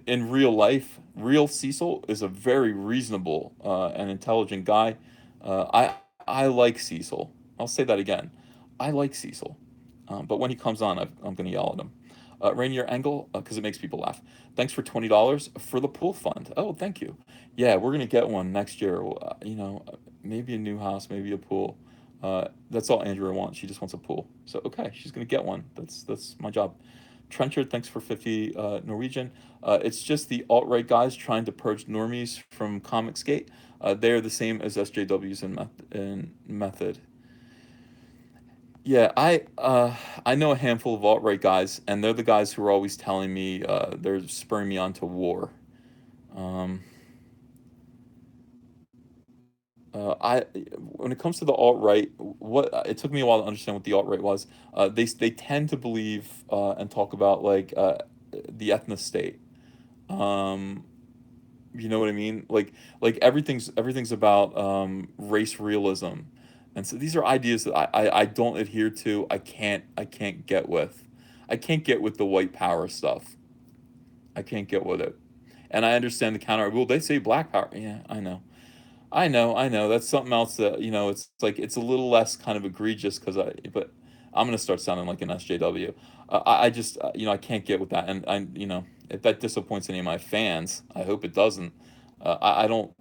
in real life, real Cecil is a very reasonable and intelligent guy. I like Cecil. I'll say that again. I like Cecil. But when he comes on, I'm going to yell at him. Rainier Engel, because it makes people laugh. Thanks for $20 for the pool fund. Oh, thank you. Yeah, we're going to get one next year. Maybe a new house, maybe a pool. That's all Andrea wants. She just wants a pool. So okay, she's gonna get one. That's my job. Trenchard, thanks for 50 Norwegian. It's just the alt-right guys trying to purge normies from Comicsgate. They are the same as SJWs in method. Yeah, I know a handful of alt-right guys, and they're the guys who are always telling me they're spurring me on to war. Um, I when it comes to the alt right, what it took me a while to understand what the alt right was. They tend to believe and talk about like the ethnic state. Um, you know what I mean? Like everything's about race realism. And so these are ideas that I don't adhere to. I can't get with. I can't get with the white power stuff. I can't get with it. And I understand the counter. Well, they say black power. Yeah, I know. I know. That's something else that, it's like it's a little less kind of egregious but I'm gonna start sounding like an SJW. I just, I can't get with that, and if that disappoints any of my fans, I hope it doesn't. I don't,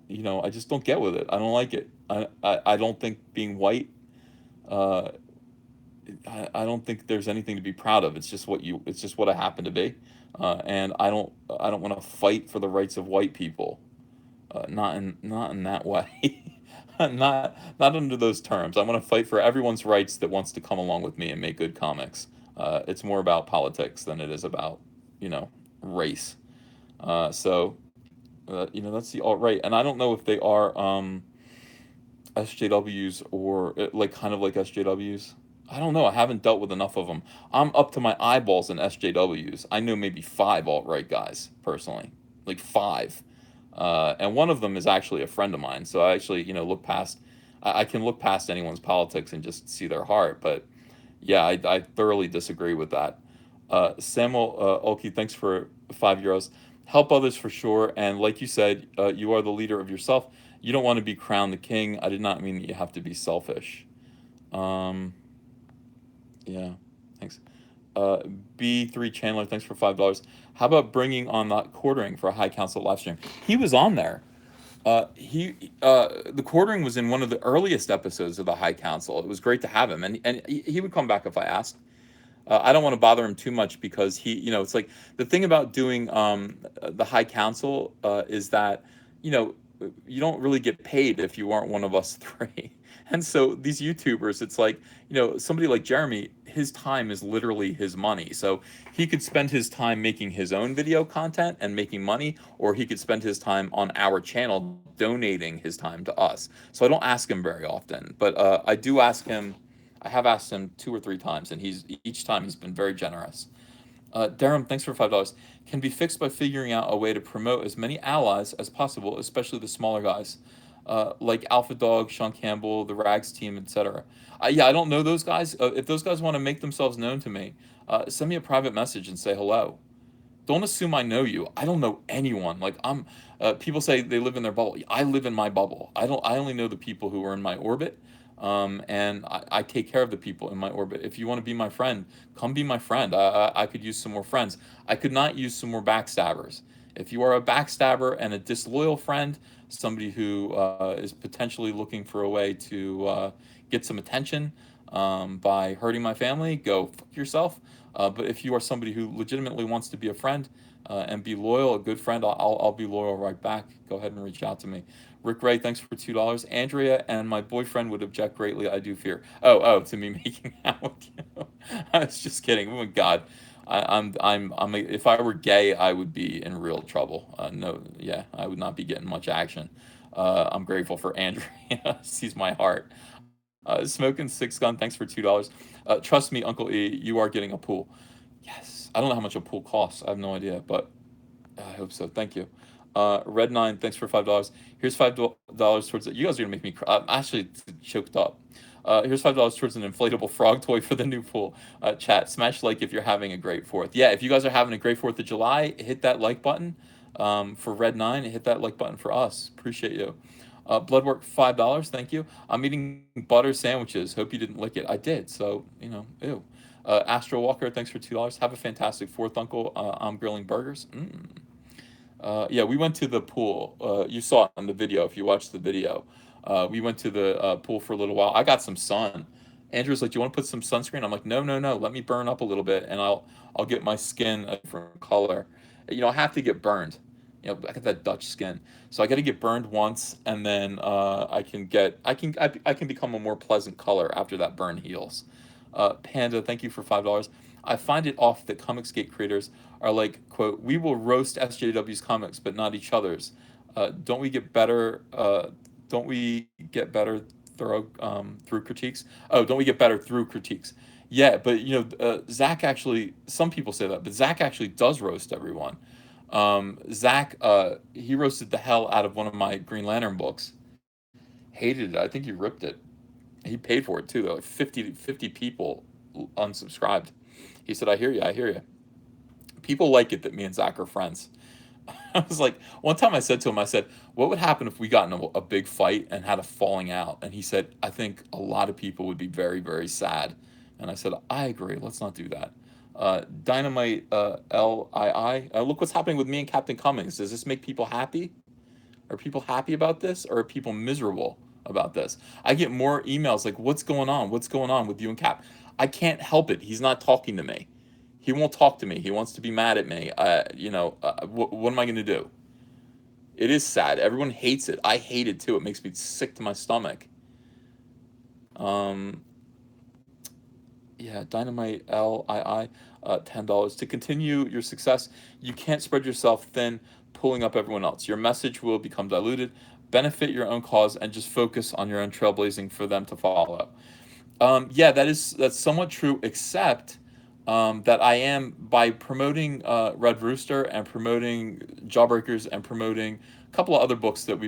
I just don't get with it. I don't like it. I don't think being white. Uh, I don't think there's anything to be proud of. It's just what I happen to be, and I don't want to fight for the rights of white people. Not in that way. Not under those terms. I want to fight for everyone's rights that wants to come along with me and make good comics. It's more about politics than it is about, you know, race. That's the alt right, and I don't know if they are SJWs or like kind of like SJWs. I don't know. I haven't dealt with enough of them. I'm up to my eyeballs in SJWs. I know maybe five alt right guys personally, like five, and one of them is actually a friend of mine. So I actually, look past. I can look past anyone's politics and just see their heart. But yeah, I thoroughly disagree with that. Samuel Olkey, thanks for €5. Help others for sure. And like you said, you are the leader of yourself. You don't want to be crowned the king. I did not mean that you have to be selfish. Um, yeah, thanks. Uh, B3 Chandler, thanks for $5. How about bringing on that quartering for a High Council live stream? He was on there. The quartering was in one of the earliest episodes of the High Council. It was great to have him, and he would come back if I asked. I don't want to bother him too much because it's like the thing about doing the High Council is that, you know, you don't really get paid if you aren't one of us three. And so these YouTubers, it's like, somebody like Jeremy, his time is literally his money. So he could spend his time making his own video content and making money, or he could spend his time on our channel donating his time to us. So I don't ask him very often, but I do ask him. I have asked him 2 or 3 times, and each time he's been very generous. Durham, thanks for $5. Can be fixed by figuring out a way to promote as many allies as possible, especially the smaller guys, like Alpha Dog, Sean Campbell, the Rags team, etc. Yeah, I don't know those guys. If those guys want to make themselves known to me, send me a private message and say hello. Don't assume I know you. I don't know anyone. Like I'm. People say they live in their bubble. I live in my bubble. I don't. I only know the people who are in my orbit, and I take care of the people in my orbit. If you want to be my friend, come be my friend. I could use some more friends. I could not use some more backstabbers. If you are a backstabber and a disloyal friend, somebody who is potentially looking for a way to get some attention by hurting my family, go fuck yourself. But if you are somebody who legitimately wants to be a friend and be loyal, a good friend, I'll be loyal right back. Go ahead and reach out to me. Rick Ray, thanks for $2. Andrea and my boyfriend would object greatly. I do fear. To me making out with you. I was just kidding. Oh my God, if I were gay, I would be in real trouble. No, yeah, I would not be getting much action. I'm grateful for Andrea. Sees my heart. Smoking Six Gun, thanks for $2. Trust me, Uncle E, you are getting a pool. Yes. I don't know how much a pool costs. I have no idea, but I hope so. Thank you. Red Nine, thanks for $5. Here's $5 towards it. You guys are gonna make me cry. I'm actually choked up. Here's $5 towards an inflatable frog toy for the new pool. Chat, smash like if you're having a great 4th. Yeah, if you guys are having a great 4th of July, hit that like button. For Red Nine, hit that like button for us. Appreciate you. Bloodwork, $5. Thank you. I'm eating butter sandwiches. Hope you didn't lick it. I did. So, ew. Astro Walker, thanks for $2. Have a fantastic 4th, Uncle. I'm grilling burgers. Yeah, we went to the pool. You saw it on the video if you watched the video. We went to the pool for a little while. I got some sun. Andrew's like, "Do you want to put some sunscreen?" I'm like, "No, no, no. Let me burn up a little bit, and I'll get my skin a different color. I have to get burned. I got that Dutch skin, so I got to get burned once, and then I can become a more pleasant color after that burn heals." Panda, thank you for $5. I find it off that Comicsgate creators are like, quote, "We will roast SJW's comics, but not each other's. Don't we get better? Don't we get better through critiques? Oh, don't we get better through critiques? Yeah, but Zach actually. Some people say that, but Zach actually does roast everyone. Zach, he roasted the hell out of one of my Green Lantern books. Hated it. I think he ripped it. He paid for it too. Like 50 people unsubscribed. He said, I hear you, I hear you. People like it that me and Zach are friends. I was like, one time I said to him, I said, what would happen if we got in a big fight and had a falling out? And he said, I think a lot of people would be very, very sad. And I said, I agree. Let's not do that. Dynamite LII. Look what's happening with me and Captain Cummings. Does this make people happy? Are people happy about this, or are people miserable about this? I get more emails like, what's going on? What's going on with you and Cap? I can't help it. He's not talking to me. He won't talk to me. He wants to be mad at me. What am I going to do? It is sad. Everyone hates it. I hate it too. It makes me sick to my stomach. Um, yeah, Dynamite LII, $10 to continue your success. You can't spread yourself thin, pulling up everyone else. Your message will become diluted. Benefit your own cause and just focus on your own trailblazing for them to follow. Yeah, that's somewhat true, except that I am by promoting Red Rooster and promoting Jawbreakers and promoting a couple of other books that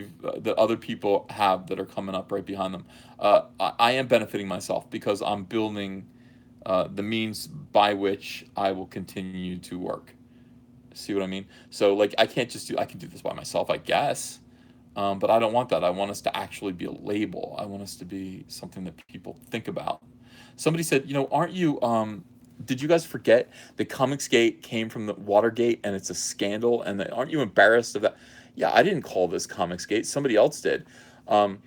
that other people have that are coming up right behind them. I am benefiting myself because I'm building the means by which I will continue to work. See what I mean? So like I can't just do I can do this by myself, I guess. But I don't want that. I want us to actually be a label. I want us to be something that people think about. Somebody said, aren't you, did you guys forget that Comicsgate came from the Watergate and it's a scandal? And aren't you embarrassed of that? Yeah, I didn't call this Comicsgate. Somebody else did. And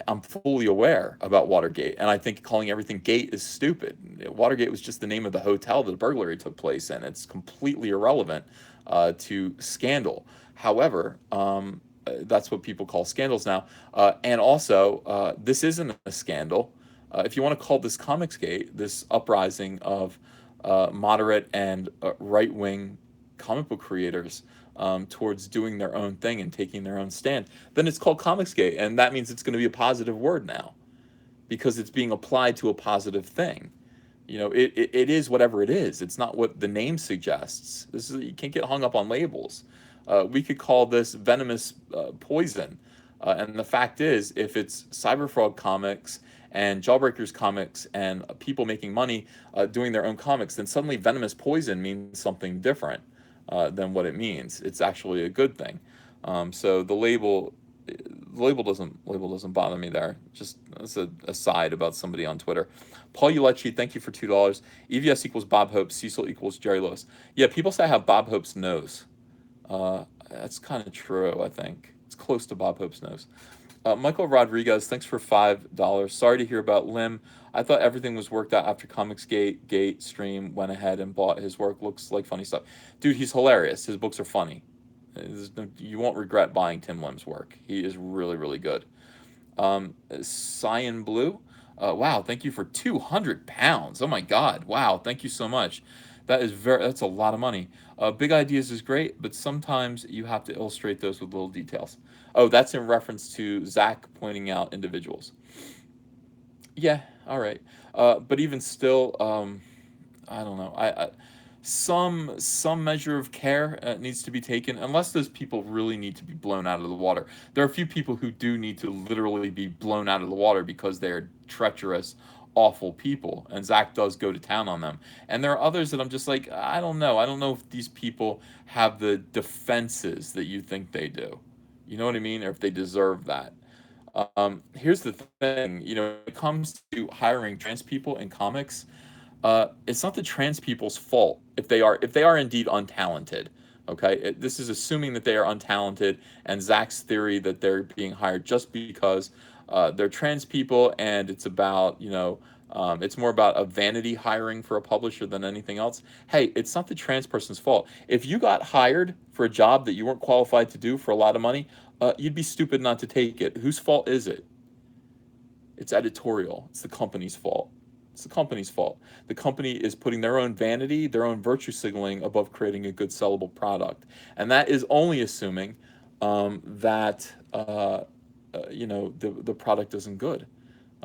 I'm fully aware about Watergate. And I think calling everything Gate is stupid. Watergate was just the name of the hotel that the burglary took place in. It's completely irrelevant to scandal. However, that's what people call scandals now. And also, this isn't a scandal. If you want to call this Comicsgate, this uprising of moderate and right-wing comic book creators towards doing their own thing and taking their own stand, then it's called Comicsgate, and that means it's going to be a positive word now because it's being applied to a positive thing. It is whatever it is. It's not what the name suggests. You can't get hung up on labels. We could call this venomous poison. And the fact is, if it's Cyberfrog comics and Jawbreakers comics and people making money doing their own comics, then suddenly venomous poison means something different than what it means. It's actually a good thing. So the label doesn't bother me there. Just that's a aside about somebody on Twitter. Paul Ulechi, thank you for $2. EVS equals Bob Hope. Cecil equals Jerry Lewis. Yeah, people say I have Bob Hope's nose. That's kind of true, I think. It's close to Bob Hope's nose. Michael Rodriguez, thanks for $5. Sorry to hear about Lim. I thought everything was worked out after Comicsgate stream went ahead and bought his work. Looks like funny stuff. Dude, he's hilarious. His books are funny. You won't regret buying Tim Lim's work. He is really, really good. Cyan Blue. Wow, thank you for 200 pounds. Oh my God. Wow, thank you so much. That's a lot of money. Big ideas is great, but sometimes you have to illustrate those with little details. Oh, that's in reference to Zach pointing out individuals. Yeah, all right. But even still, I don't know. Some measure of care needs to be taken, unless those people really need to be blown out of the water. There are a few people who do need to literally be blown out of the water because they're treacherous, awful people, and Zach does go to town on them. And there are others that I'm just like, I don't know. I don't know if these people have the defenses that you think they do. You know what I mean? Or if they deserve that. Here's the thing, when it comes to hiring trans people in comics, it's not the trans people's fault if they are indeed untalented. Okay, this is assuming that they are untalented, and Zach's theory that they're being hired just because they're trans people, and it's about it's more about a vanity hiring for a publisher than anything else. Hey, it's not the trans person's fault. If you got hired for a job that you weren't qualified to do for a lot of money, you'd be stupid not to take it. Whose fault is it? It's editorial. It's the company's fault. It's the company's fault. The company is putting their own vanity, their own virtue signaling above creating a good sellable product. And that is only assuming that the product isn't good.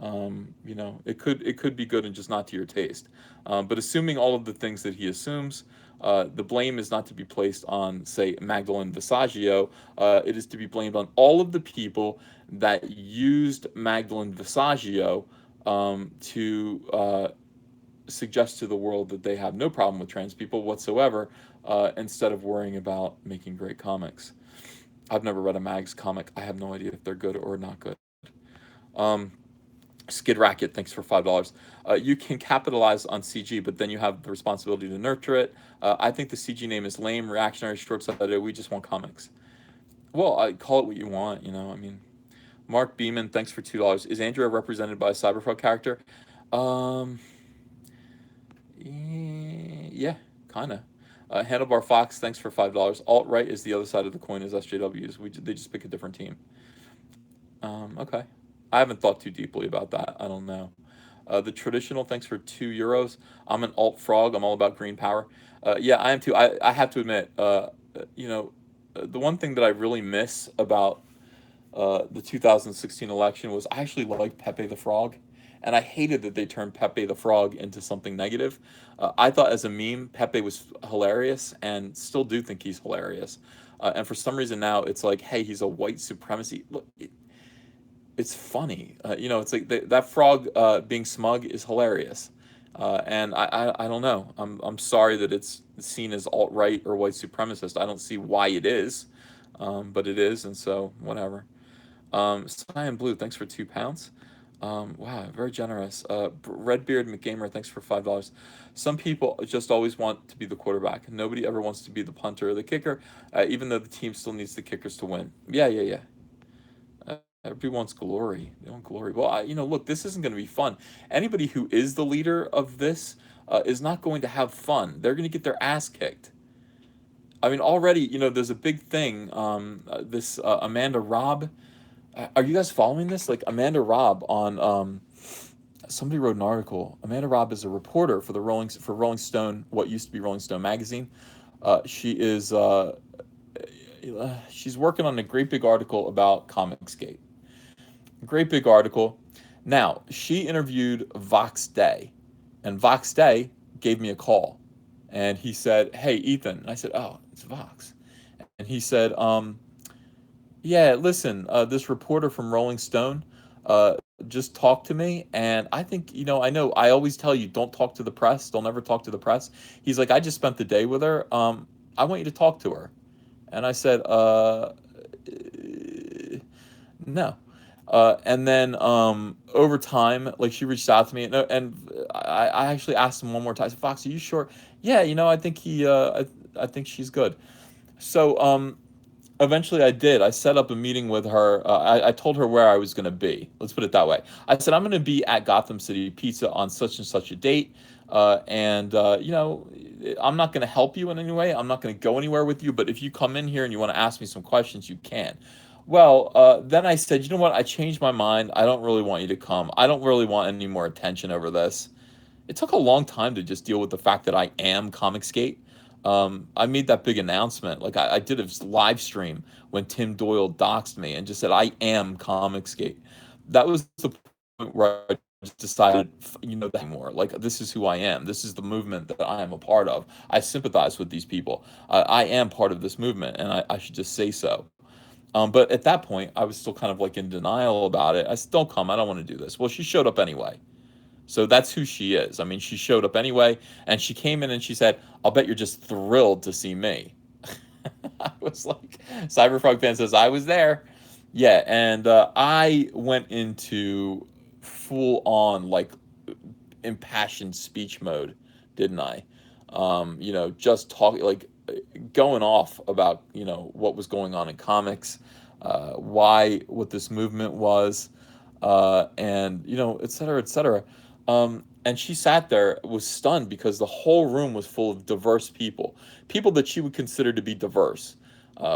It could be good and just not to your taste. But assuming all of the things that he assumes, the blame is not to be placed on, say, Magdalene Visaggio. It is to be blamed on all of the people that used Magdalene Visaggio to suggest to the world that they have no problem with trans people whatsoever, instead of worrying about making great comics. I've never read a Mags comic. I have no idea if they're good or not good. Um, Skid Racket, thanks for $5. You can capitalize on CG, but then you have the responsibility to nurture it. I think the CG name is lame, reactionary, short-sighted. We just want comics. Well, I call it what you want. I mean, Mark Beeman, thanks for $2. Is Andrea represented by a Cyberpunk character? Um, yeah, kind of. Handlebar Fox, thanks for $5. Alt right is the other side of the coin as SJWs. They just pick a different team. Okay. I haven't thought too deeply about that. I don't know. The traditional, thanks for €2. I'm an alt frog. I'm all about green power. Yeah, I am too. I have to admit, the one thing that I really miss about the 2016 election was I actually liked Pepe the Frog, and I hated that they turned Pepe the Frog into something negative. I thought as a meme, Pepe was hilarious, and still do think he's hilarious. And for some reason now, it's like, hey, he's a white supremacy. Look, it's funny. It's like that frog being smug is hilarious. And I don't know. I'm sorry that it's seen as alt right or white supremacist. I don't see why it is, but it is, and so whatever. Cyan Blue, thanks for £2. Wow, very generous. Redbeard McGamer, thanks for $5. Some people just always want to be the quarterback. Nobody ever wants to be the punter or the kicker, even though the team still needs the kickers to win. Yeah. Everybody wants glory. They want glory. Well, look, this isn't going to be fun. Anybody who is the leader of this is not going to have fun. They're going to get their ass kicked. I mean, already, there's a big thing. This Amanda Robb. Are you guys following this? Like Amanda Robb on somebody wrote an article. Amanda Robb is a reporter for Rolling Stone, what used to be Rolling Stone magazine. She's working on a great big article about Comicsgate. Great big article. Now, she interviewed Vox Day, and Vox Day gave me a call, and he said, "Hey, Ethan." And I said, "Oh, it's Vox." And he said, "Yeah, listen, this reporter from Rolling Stone just talked to me, and I think, I know I always tell you, don't talk to the press, don't ever talk to the press." He's like, "I just spent the day with her. I want you to talk to her." And I said, no. And then over time, like she reached out to me, and I actually asked him one more time. I said, "Fox, are you sure?" "Yeah, I think I think she's good." So eventually I did. I set up a meeting with her. I told her where I was going to be. Let's put it that way. I said, "I'm going to be at Gotham City Pizza on such and such a date. And I'm not going to help you in any way. I'm not going to go anywhere with you. But if you come in here and you want to ask me some questions, you can." Well, then I said, "You know what? I changed my mind. I don't really want you to come. I don't really want any more attention over this." It took a long time to just deal with the fact that I am Comicsgate. I made that big announcement. Like I did a live stream when Tim Doyle doxed me and just said, "I am Comicsgate." That was the point where I just decided, that anymore. Like, this is who I am. This is the movement that I am a part of. I sympathize with these people. I am part of this movement, and I should just say so. But at that point, I was still kind of like in denial about it. I said, "Don't come. I don't want to do this." Well, she showed up anyway. So that's who she is. I mean, she showed up anyway, and she came in and she said, "I'll bet you're just thrilled to see me." I was like, Cyberfrog fan says, "I was there." Yeah, and I went into full on, like, impassioned speech mode, didn't I? Just talking, like, going off about, what was going on in comics, what this movement was, and, et cetera, et cetera. And she sat there, was stunned because the whole room was full of diverse people that she would consider to be diverse.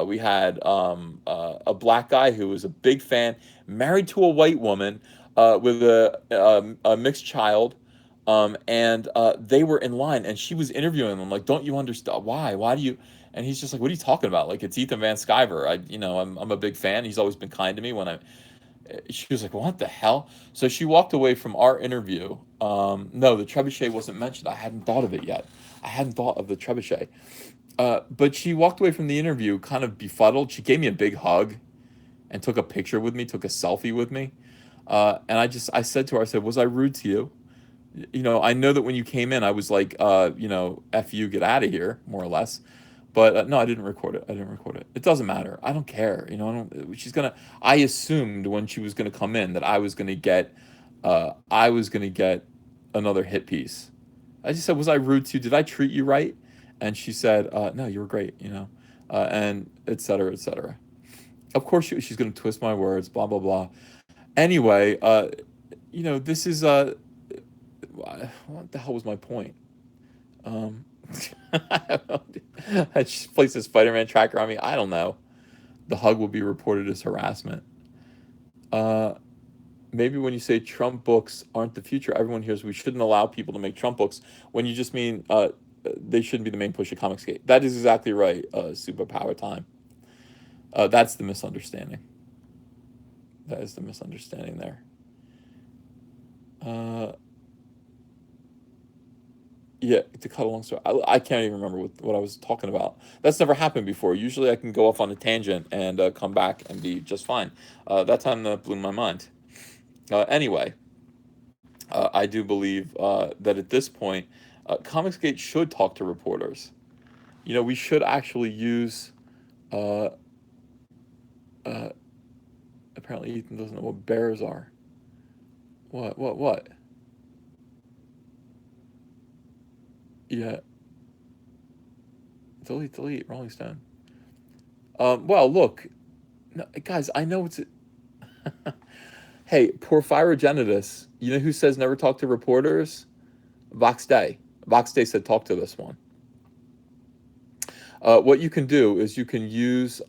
We had a black guy who was a big fan, married to a white woman with a mixed child, and they were in line, and she was interviewing them like, "Don't you understand why? Why do you?" And he's just like, "What are you talking about? Like, it's Ethan Van Sciver. I'm a big fan. He's always been kind to me when I." She was like, "What the hell?" So she walked away from our interview. No, the trebuchet wasn't mentioned. I hadn't thought of it yet. I hadn't thought of the trebuchet. But she walked away from the interview kind of befuddled. She gave me a big hug and took a picture with me, took a selfie with me. And I said to her, I said, was I rude to you? I know that when you came in, I was like, F you, get out of here, more or less. But no, I didn't record it. I didn't record it. It doesn't matter. I don't care. I don't. I assumed when she was gonna come in that I was gonna get another hit piece. I just said, was I rude to you? Did I treat you right? And she said, no, you were great. And et cetera, et cetera. Of course, she's gonna twist my words. Blah blah blah. Anyway, this is what the hell was my point? Um, I just placed a Spider-Man tracker on me. I don't know. The hug will be reported as harassment. Uh, Maybe when you say Trump books aren't the future, everyone hears we shouldn't allow people to make Trump books. When you just mean they shouldn't be the main push of Comicsgate. That is exactly right. Superpower time. That's the misunderstanding. That is the misunderstanding there. Uh, Yeah, to cut a long story, I can't even remember what I was talking about. That's never happened before. Usually I can go off on a tangent and come back and be just fine. That time that blew my mind. Anyway, I do believe that at this point, Comicsgate should talk to reporters. We should actually use. Uh, uh, Apparently, Ethan doesn't know what bears are. What? Yeah, delete, Rolling Stone. Well, look, no, guys, I know it's. Hey, Porphyrogenitus, you know who says never talk to reporters? Vox Day. Vox Day said talk to this one. What you can do is you can use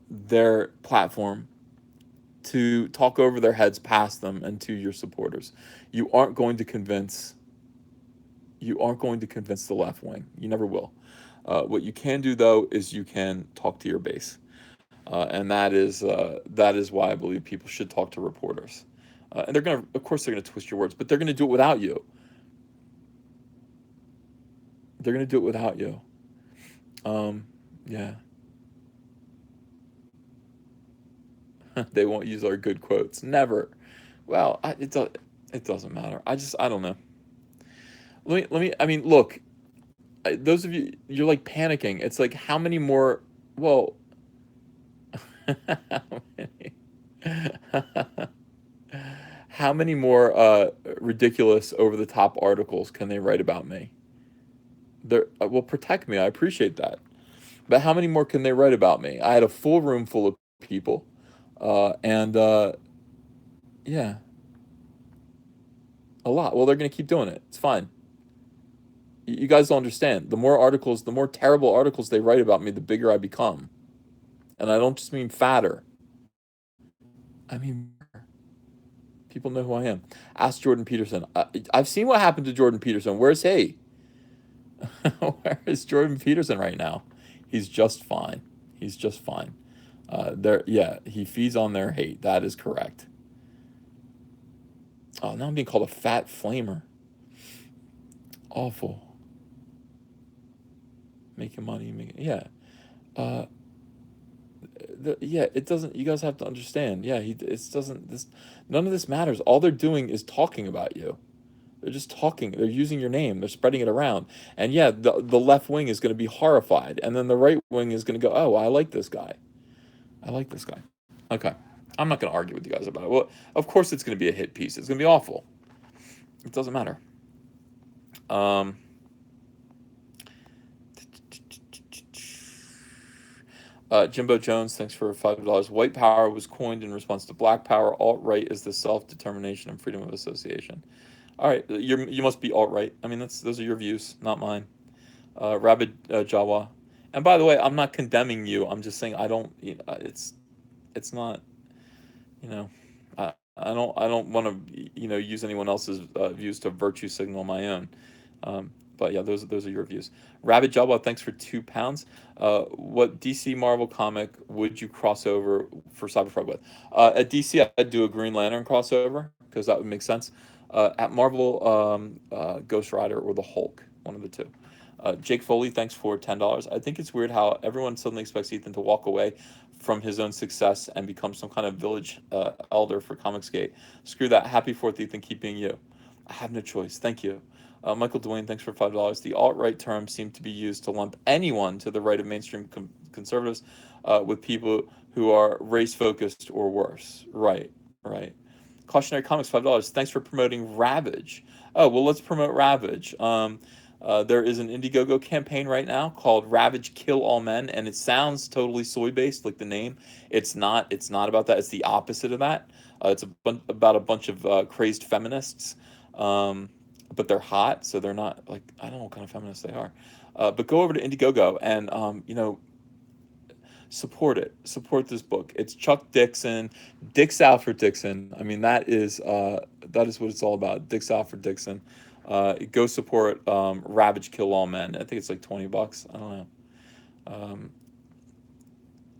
their platform to talk over their heads past them and to your supporters. You aren't going to convince the left wing. You never will. What you can do though is you can talk to your base. And that is why I believe people should talk to reporters. And of course, they're gonna twist your words, but they're gonna do it without you. They're gonna do it without you. Yeah, they won't use our good quotes. Never. Well, it doesn't matter. I don't know. Let me. I mean, look, those of you, you're like panicking. It's like how many more? Well, how many? How many more ridiculous, over the top articles can they write about me? Well, protect me. I appreciate that. But how many more can they write about me? I had a full room full of people, and yeah, a lot. Well, they're gonna keep doing it. It's fine. You guys don't understand. The more terrible articles they write about me, the bigger I become. And I don't just mean fatter. I mean, people know who I am. Ask Jordan Peterson. I've seen what happened to Jordan Peterson. Where's he? Where is Jordan Peterson right now? He's just fine. He's just fine. Yeah, he feeds on their hate. That is correct. Oh, now I'm being called a fat flamer. Awful. Making money, yeah. Uh, yeah, it doesn't. You guys have to understand. Yeah, it doesn't. This none of this matters. All they're doing is talking about you. They're just talking. They're using your name. They're spreading it around. And yeah, the left wing is going to be horrified, and then the right wing is going to go, "Oh, I like this guy. I like this guy." Okay, I'm not going to argue with you guys about it. Well, of course it's going to be a hit piece. It's going to be awful. It doesn't matter. Jimbo Jones, thanks for $5. White power was coined in response to black power. Alt-right is the self-determination and freedom of association. All right, you must be alt-right. I mean, those are your views, not mine. Rabid Jawa. And by the way, I'm not condemning you. I'm just saying I don't. It's not. You know, I don't want to use anyone else's views to virtue signal my own. But yeah, those are your views. Rabid Jawa, thanks for £2. What DC Marvel comic would you cross over for Cyberpunk with? At DC, I'd do a Green Lantern crossover because that would make sense. At Marvel, Ghost Rider or the Hulk, one of the two. Jake Foley, thanks for $10. I think it's weird how everyone suddenly expects Ethan to walk away from his own success and become some kind of village elder for Comicsgate. Screw that. Happy 4th, Ethan. Keep being you. I have no choice. Thank you. Michael Dwayne, thanks for $5. The alt-right term seemed to be used to lump anyone to the right of mainstream conservatives with people who are race-focused or worse. Right, right. Cautionary Comics, $5. Thanks for promoting Ravage. Oh, well, let's promote Ravage. There is an Indiegogo campaign right now called Ravage Kill All Men, and it sounds totally soy-based, like the name. It's not. It's not about that. It's the opposite of that. It's about a bunch of crazed feminists, but they're hot, so they're not like, I don't know what kind of feminists they are. But go over to Indiegogo and support it. Support this book. It's Chuck Dixon, Dix Alfred Dixon. I mean, that is what it's all about. Dix Alfred Dixon. Go support Ravage Kill All Men. I think it's like $20. I don't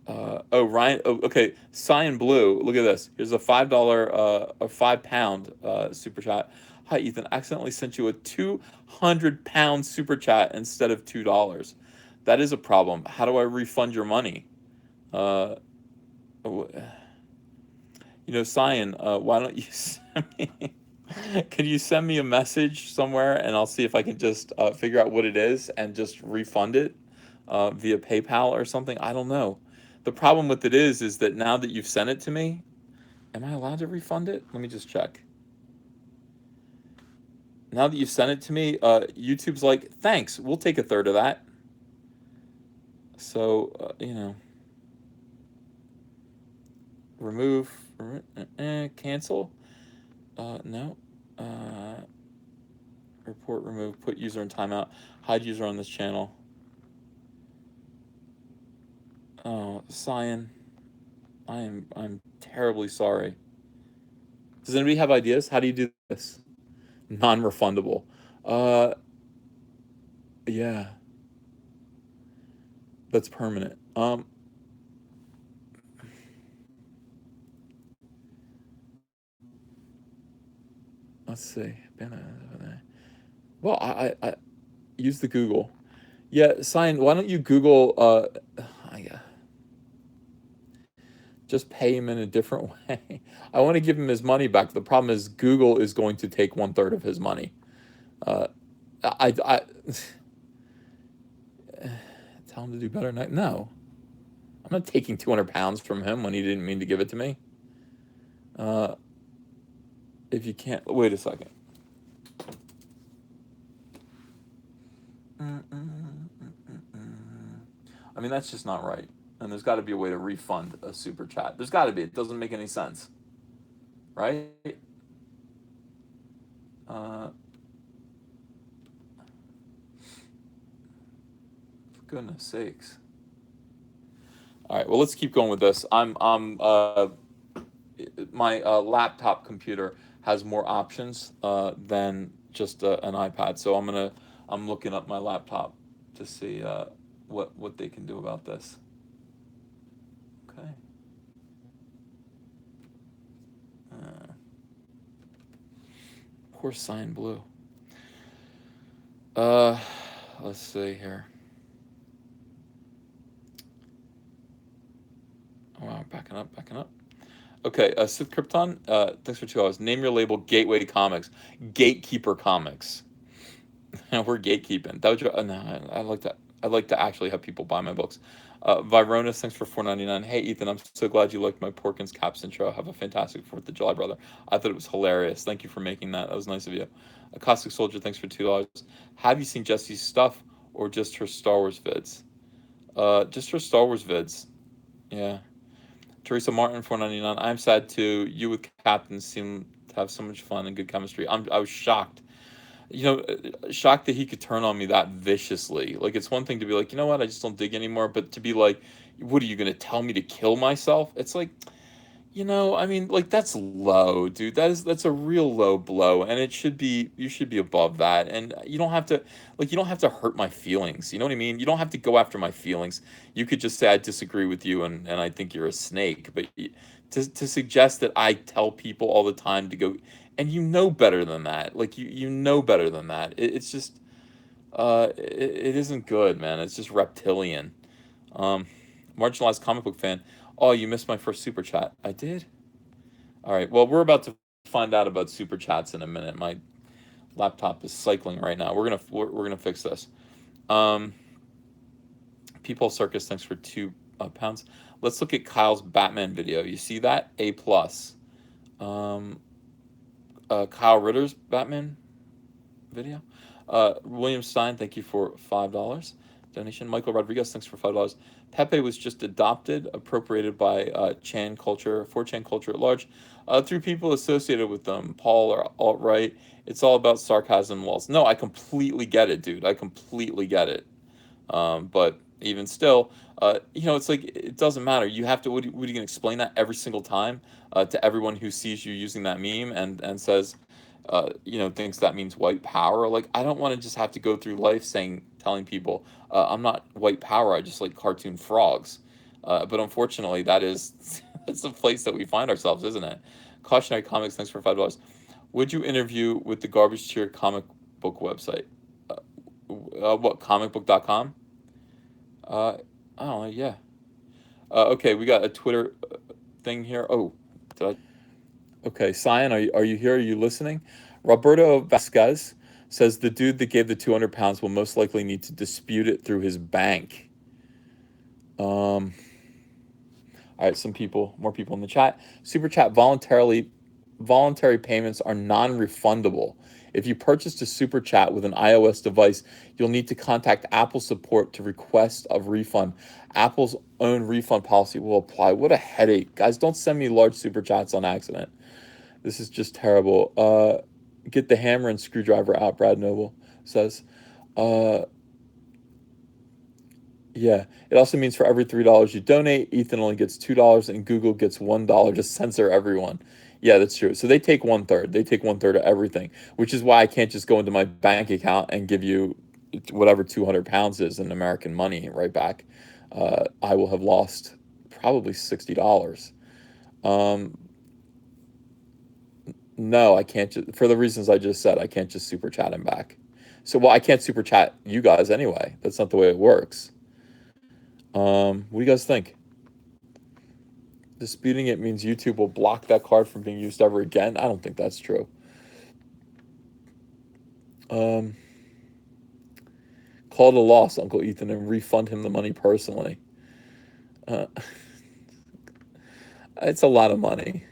know. Ryan. Oh, okay. Cyan Blue. Look at this. Here's a $5, a £5 super chat. Hi, Ethan. Accidentally sent you a 200-pound super chat instead of $2. That is a problem. How do I refund your money? Cyan, why don't you send me, can you send me a message somewhere and I'll see if I can just figure out what it is and just refund it via PayPal or something? I don't know. The problem with it is that now that you've sent it to me, am I allowed to refund it? Let me just check. Now that you've sent it to me, YouTube's like, thanks, we'll take a third of that. So, remove, cancel. No. Report, remove, put user in timeout, hide user on this channel. Oh, Cyan, I'm terribly sorry. Does anybody have ideas? How do you do this? Non-refundable. Yeah. That's permanent. Let's see. Well, I use the Google. Yeah, Cyan, why don't you Google just pay him in a different way. I want to give him his money back. The problem is Google is going to take 1/3 of his money. I tell him to do better. No, I'm not taking 200 pounds from him when he didn't mean to give it to me. If you can't, wait a second. I mean, that's just not right. And there's got to be a way to refund a super chat. There's got to be. It doesn't make any sense. Right? For goodness sakes. All right, well, let's keep going with this. My laptop computer has more options than just an iPad. So I'm looking up my laptop to see what they can do about this. Okay. Poor Cyan Blue. Let's see here. Oh, wow, backing up. Okay, Sith Krypton, thanks for $2. Name your label Gateway Comics. Gatekeeper Comics. We're gatekeeping. That would no, I'd like to actually have people buy my books. Vironis, thanks for $4.99. Hey Ethan, I'm so glad you liked my Porkins Caps intro. Have a fantastic 4th of July, brother. I thought it was hilarious. Thank you for making that. That was nice of you. A Caustic Soldier, thanks for $2. Have you seen Jessie's stuff or just her Star Wars vids? Just her Star Wars vids. Yeah. Teresa Martin, $4.99. I'm sad too. You with Captain seem to have so much fun and good chemistry. I was shocked. Shocked that he could turn on me that viciously. Like, it's one thing to be like, you know what, I just don't dig anymore. But to be like, what are you going to tell me to kill myself? It's like, I mean, like, that's low, dude. That's a real low blow, and you should be above that. And you don't have to hurt my feelings. You know what I mean? You don't have to go after my feelings. You could just say I disagree with you, and I think you're a snake. But to suggest that I tell people all the time to go, and better than that. Like, you know better than that. It's just, it isn't good, man. It's just reptilian. Um, Marginalized comic book fan. Oh, you missed my first super chat. I did. All right. Well, we're about to find out about super chats in a minute. My laptop is cycling right now. We're gonna fix this. Um, People Circus. Thanks for £2. Let's look at Kyle's Batman video. You see that? A plus. Um, Kyle Ritter's Batman video. William Stein, thank you for $5 donation. Michael Rodriguez, thanks for $5. Pepe was just adopted, appropriated by Chan culture, 4chan culture at large, through people associated with them. Paul or alt-right. It's all about sarcasm walls. No, I completely get it, dude. I completely get it. But even still, it's like it doesn't matter. You have to. What are you going to explain that every single time to everyone who sees you using that meme and says, thinks that means white power? Like, I don't want to just have to go through life telling people I'm not white power. I just like cartoon frogs. But unfortunately, that's the place that we find ourselves, isn't it? Cautionary Comics, thanks for $5. Would you interview with the Garbage Tier comic book website? What, comicbook.com? I don't know. Yeah. Okay, we got a Twitter thing here. Oh, did I? Okay, Cyan, are you here? Are you listening? Roberto Vasquez says the dude that gave the £200 will most likely need to dispute it through his bank. All right, more people in the chat. Super chat, voluntary payments are non-refundable. If you purchased a super chat with an iOS device, you'll need to contact Apple support to request a refund. Apple's own refund policy will apply. What a headache. Guys, don't send me large super chats on accident. This is just terrible. Get the hammer and screwdriver out, Brad Noble says. Yeah, it also means for every $3 you donate, Ethan only gets $2 and Google gets $1 to censor everyone. Yeah, that's true. So they take 1/3. They take 1/3 of everything, which is why I can't just go into my bank account and give you whatever £200 is in American money right back. I will have lost probably $60. Um, no, I can't. For the reasons I just said, I can't just super chat him back. So, well, I can't super chat you guys anyway. That's not the way it works. What do you guys think? Disputing it means YouTube will block that card from being used ever again. I don't think that's true. Call it a loss, Uncle Ethan, and refund him the money personally. It's a lot of money.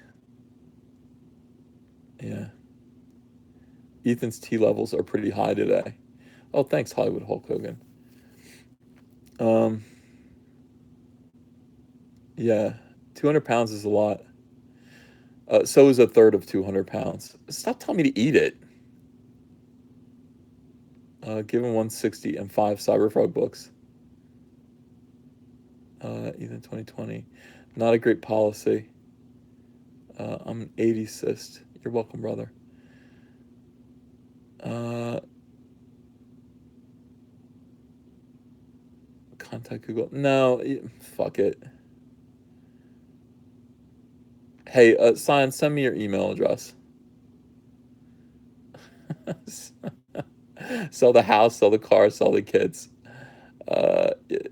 Yeah. Ethan's T levels are pretty high today. Oh, thanks, Hollywood Hulk Hogan. Yeah, £200 is a lot. So is a third of £200. Stop telling me to eat it. Give him 160 and 5 Cyberfrog books. Ethan 2020. Not a great policy. I'm an 80 cyst. You're welcome, brother. Contact Google. No, fuck it. Hey, Cyan, send me your email address. Sell the house, sell the car, sell the kids.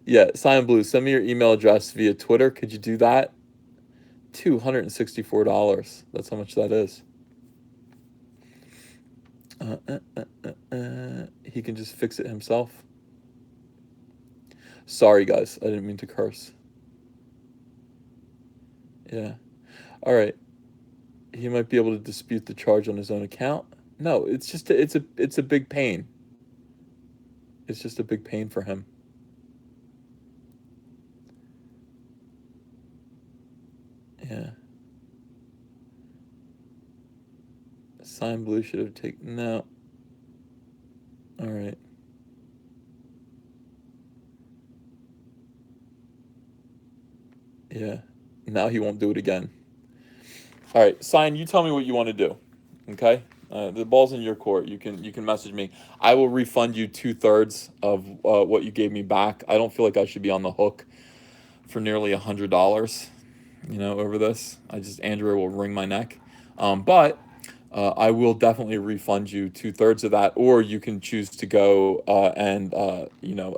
Yeah, Cyan Blue, send me your email address via Twitter. Could you do that? $264. That's how much that is. He can just fix it himself. Sorry, guys. I didn't mean to curse. Yeah. All right. He might be able to dispute the charge on his own account. No, it's just it's a big pain. It's just a big pain for him. Yeah. Cyan Blue should have taken no. All right. Yeah. Now he won't do it again. All right, Cyan, you tell me what you want to do. Okay? The ball's in your court. You can message me. I will refund you 2/3 of what you gave me back. I don't feel like I should be on the hook for nearly $100. Over this. Andrea will wring my neck. But I will definitely refund you 2/3 of that, or you can choose to go and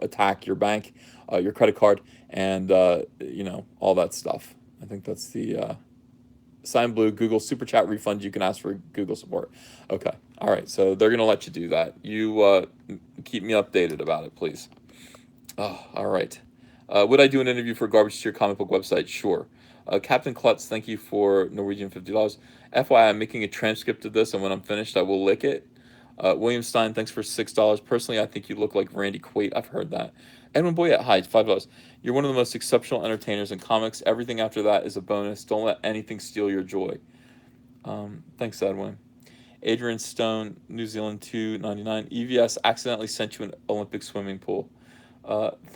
attack your bank, your credit card, and all that stuff. I think that's the Sign Blue Google Super Chat refund. You can ask for Google support. Okay, all right. So they're gonna let you do that. You keep me updated about it, please. Oh, all right. Would I do an interview for Garbage to Your comic book website? Sure. Captain Klutz, thank you for Norwegian $50. FYI, I'm making a transcript of this, and when I'm finished, I will lick it. William Stein, thanks for $6. Personally, I think you look like Randy Quaid. I've heard that. Edwin Boyette, hi, $5. You're one of the most exceptional entertainers in comics. Everything after that is a bonus. Don't let anything steal your joy. Thanks, Edwin. Adrian Stone, New Zealand 2.99. EVS accidentally sent you an Olympic swimming pool.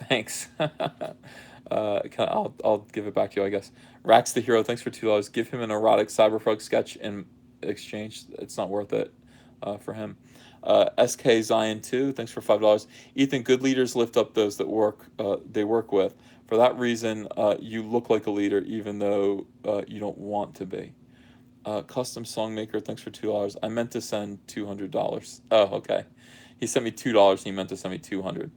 Thanks. I'll give it back to you, I guess. Rax the Hero, thanks for $2. Give him an erotic Cyberfrog sketch in exchange. It's not worth it for him. SK Zion 2, thanks for $5. Ethan, good leaders lift up those that they work with. For that reason, you look like a leader even though you don't want to be. Custom Songmaker, thanks for $2. I meant to send $200. Oh, okay. He sent me $2. He meant to send me 200.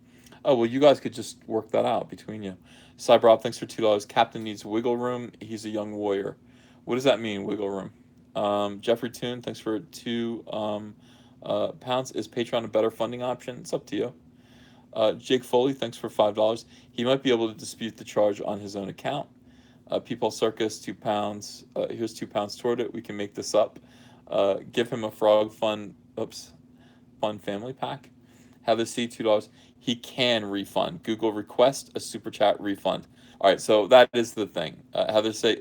Oh, well, you guys could just work that out between you. Cyberop, thanks for $2. Captain needs wiggle room. He's a young warrior. What does that mean, wiggle room? Jeffrey Toon, thanks for £2. Is Patreon a better funding option? It's up to you. Jake Foley, thanks for $5. He might be able to dispute the charge on his own account. People Circus, £2. Here's £2 toward it. We can make this up. Give him a frog fun family pack. Heather C, $2. He can refund. Google request a super chat refund. All right, so that is the thing. Heather C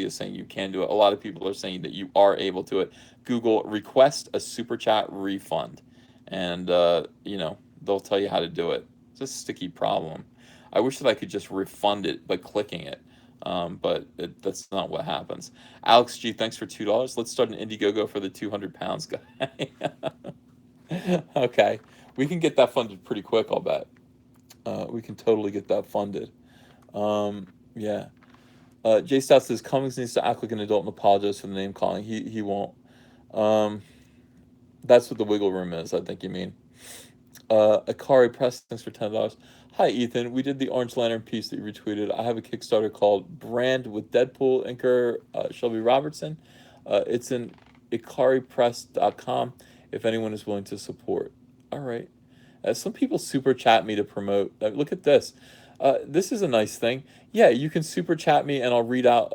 is saying you can do it. A lot of people are saying that you are able to it. Google request a super chat refund, and they'll tell you how to do it. It's a sticky problem. I wish that I could just refund it by clicking it. But that's not what happens. Alex G, thanks for $2. Let's start an Indiegogo for the 200 pounds guy. Okay, we can get that funded pretty quick, I'll bet. We can totally get that funded. Yeah. Jay Stout says Cummings needs to act like an adult and apologize for the name calling. He won't. That's what the wiggle room is, I think you mean. Akari Press, thanks for $10. Hi, Ethan. We did the Orange Lantern piece that you retweeted. I have a Kickstarter called Brand with Deadpool inker Shelby Robertson. It's in ikaripress.com if anyone is willing to support. All right. Some people super chat me to promote. Look at this. This is a nice thing. Yeah, you can super chat me and I'll read out,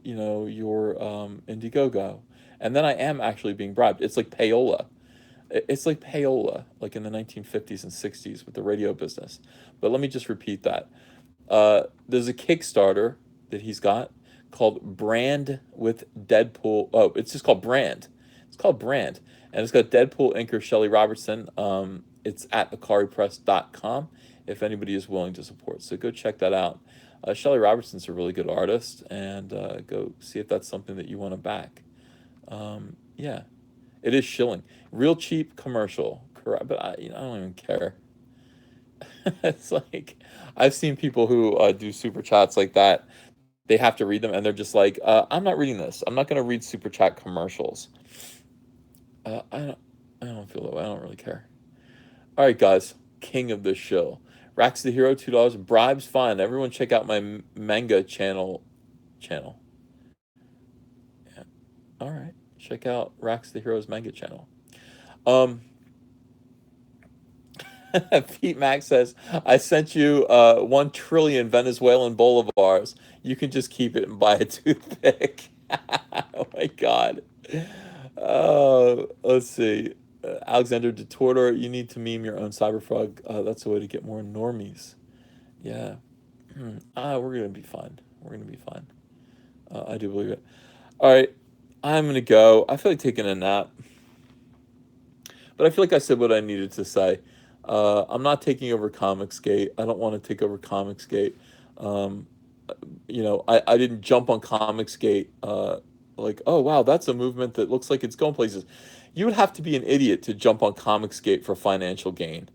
your Indiegogo. And then I am actually being bribed. It's like payola. It's like payola, like in the 1950s and 60s with the radio business. But let me just repeat that. There's a Kickstarter that he's got called Brand with Deadpool. Oh, it's just called Brand. It's called Brand. And it's got Deadpool inker Shelly Robertson. It's at akaripress.com if anybody is willing to support. So go check that out. Shelly Robertson's a really good artist, and go see if that's something that you want to back. Yeah. It is shilling. Real cheap commercial. Correct. But I don't even care. It's like, I've seen people who do super chats like that. They have to read them, and they're just like, I'm not reading this. I'm not going to read super chat commercials. I don't feel that way. I don't really care. All right, guys. King of the show. Rax the Hero, $2. Bribes, fine. Everyone check out my manga channel. Yeah. All right. Check out Rax the Hero's manga channel. Pete Max says, I sent you 1 trillion Venezuelan bolivars. You can just keep it and buy a toothpick. Oh my God. Let's see. Alexander DeTortor, you need to meme your own Cyberfrog. That's a way to get more normies. Yeah. We're going to be fine. We're going to be fine. I do believe it. All right. I'm going to go. I feel like taking a nap. But I feel like I said what I needed to say. I'm not taking over Comicsgate. I don't want to take over Comicsgate. I didn't jump on Comicsgate like, oh, wow, that's a movement that looks like it's going places. You would have to be an idiot to jump on Comicsgate for financial gain.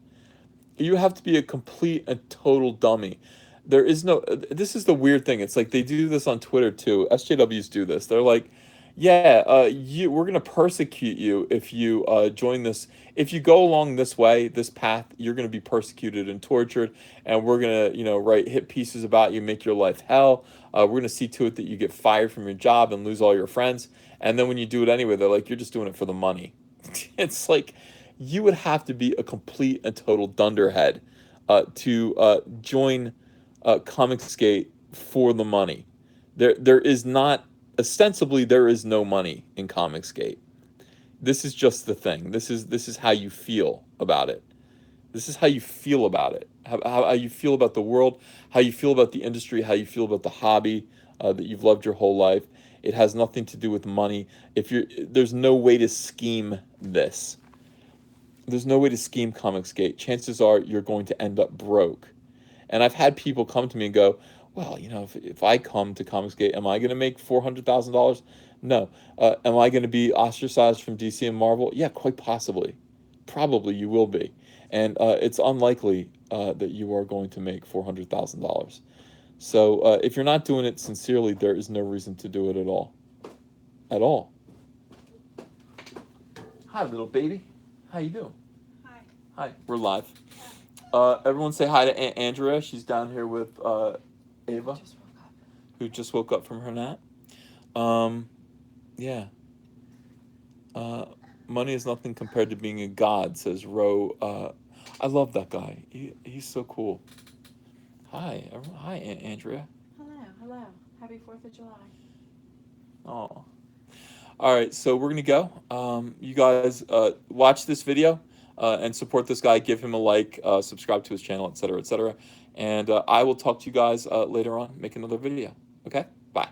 You have to be a complete and total dummy. There is no, this is the weird thing. It's like they do this on Twitter too. SJWs do this. They're like, Yeah, we're gonna persecute you if you join this. If you go along this way, this path, you're gonna be persecuted and tortured, and we're gonna, write hit pieces about you, make your life hell. We're gonna see to it that you get fired from your job and lose all your friends. And then when you do it anyway, they're like, you're just doing it for the money. It's like you would have to be a complete and total dunderhead to join Comicsgate for the money. There is not ostensibly there is no money in Comicsgate. This is just the thing. This is how you feel about it. This is how you feel about it. How you feel about the world, how you feel about the industry, how you feel about the hobby that you've loved your whole life. It has nothing to do with money. There's no way to scheme this. There's no way to scheme Comicsgate. Chances are you're going to end up broke. And I've had people come to me and go, well, if I come to Comicsgate, am I going to make $400,000? No. Am I going to be ostracized from DC and Marvel? Yeah, quite possibly. Probably you will be. And it's unlikely that you are going to make $400,000. So if you're not doing it sincerely, there is no reason to do it at all. At all. Hi, little baby. How you doing? Hi. Hi. We're live. Everyone say hi to Aunt Andrea. She's down here with Ava, who just woke up from her nap. Yeah. Money is nothing compared to being a god, says Ro. I love that guy. He's so cool. Hi, everyone. Hi, Aunt Andrea. Hello. Happy 4th of July. Oh. All right, so we're gonna go. You guys watch this video and support this guy. Give him a like, subscribe to his channel, etc., etc. And I will talk to you guys later on. Make another video. Okay. Bye.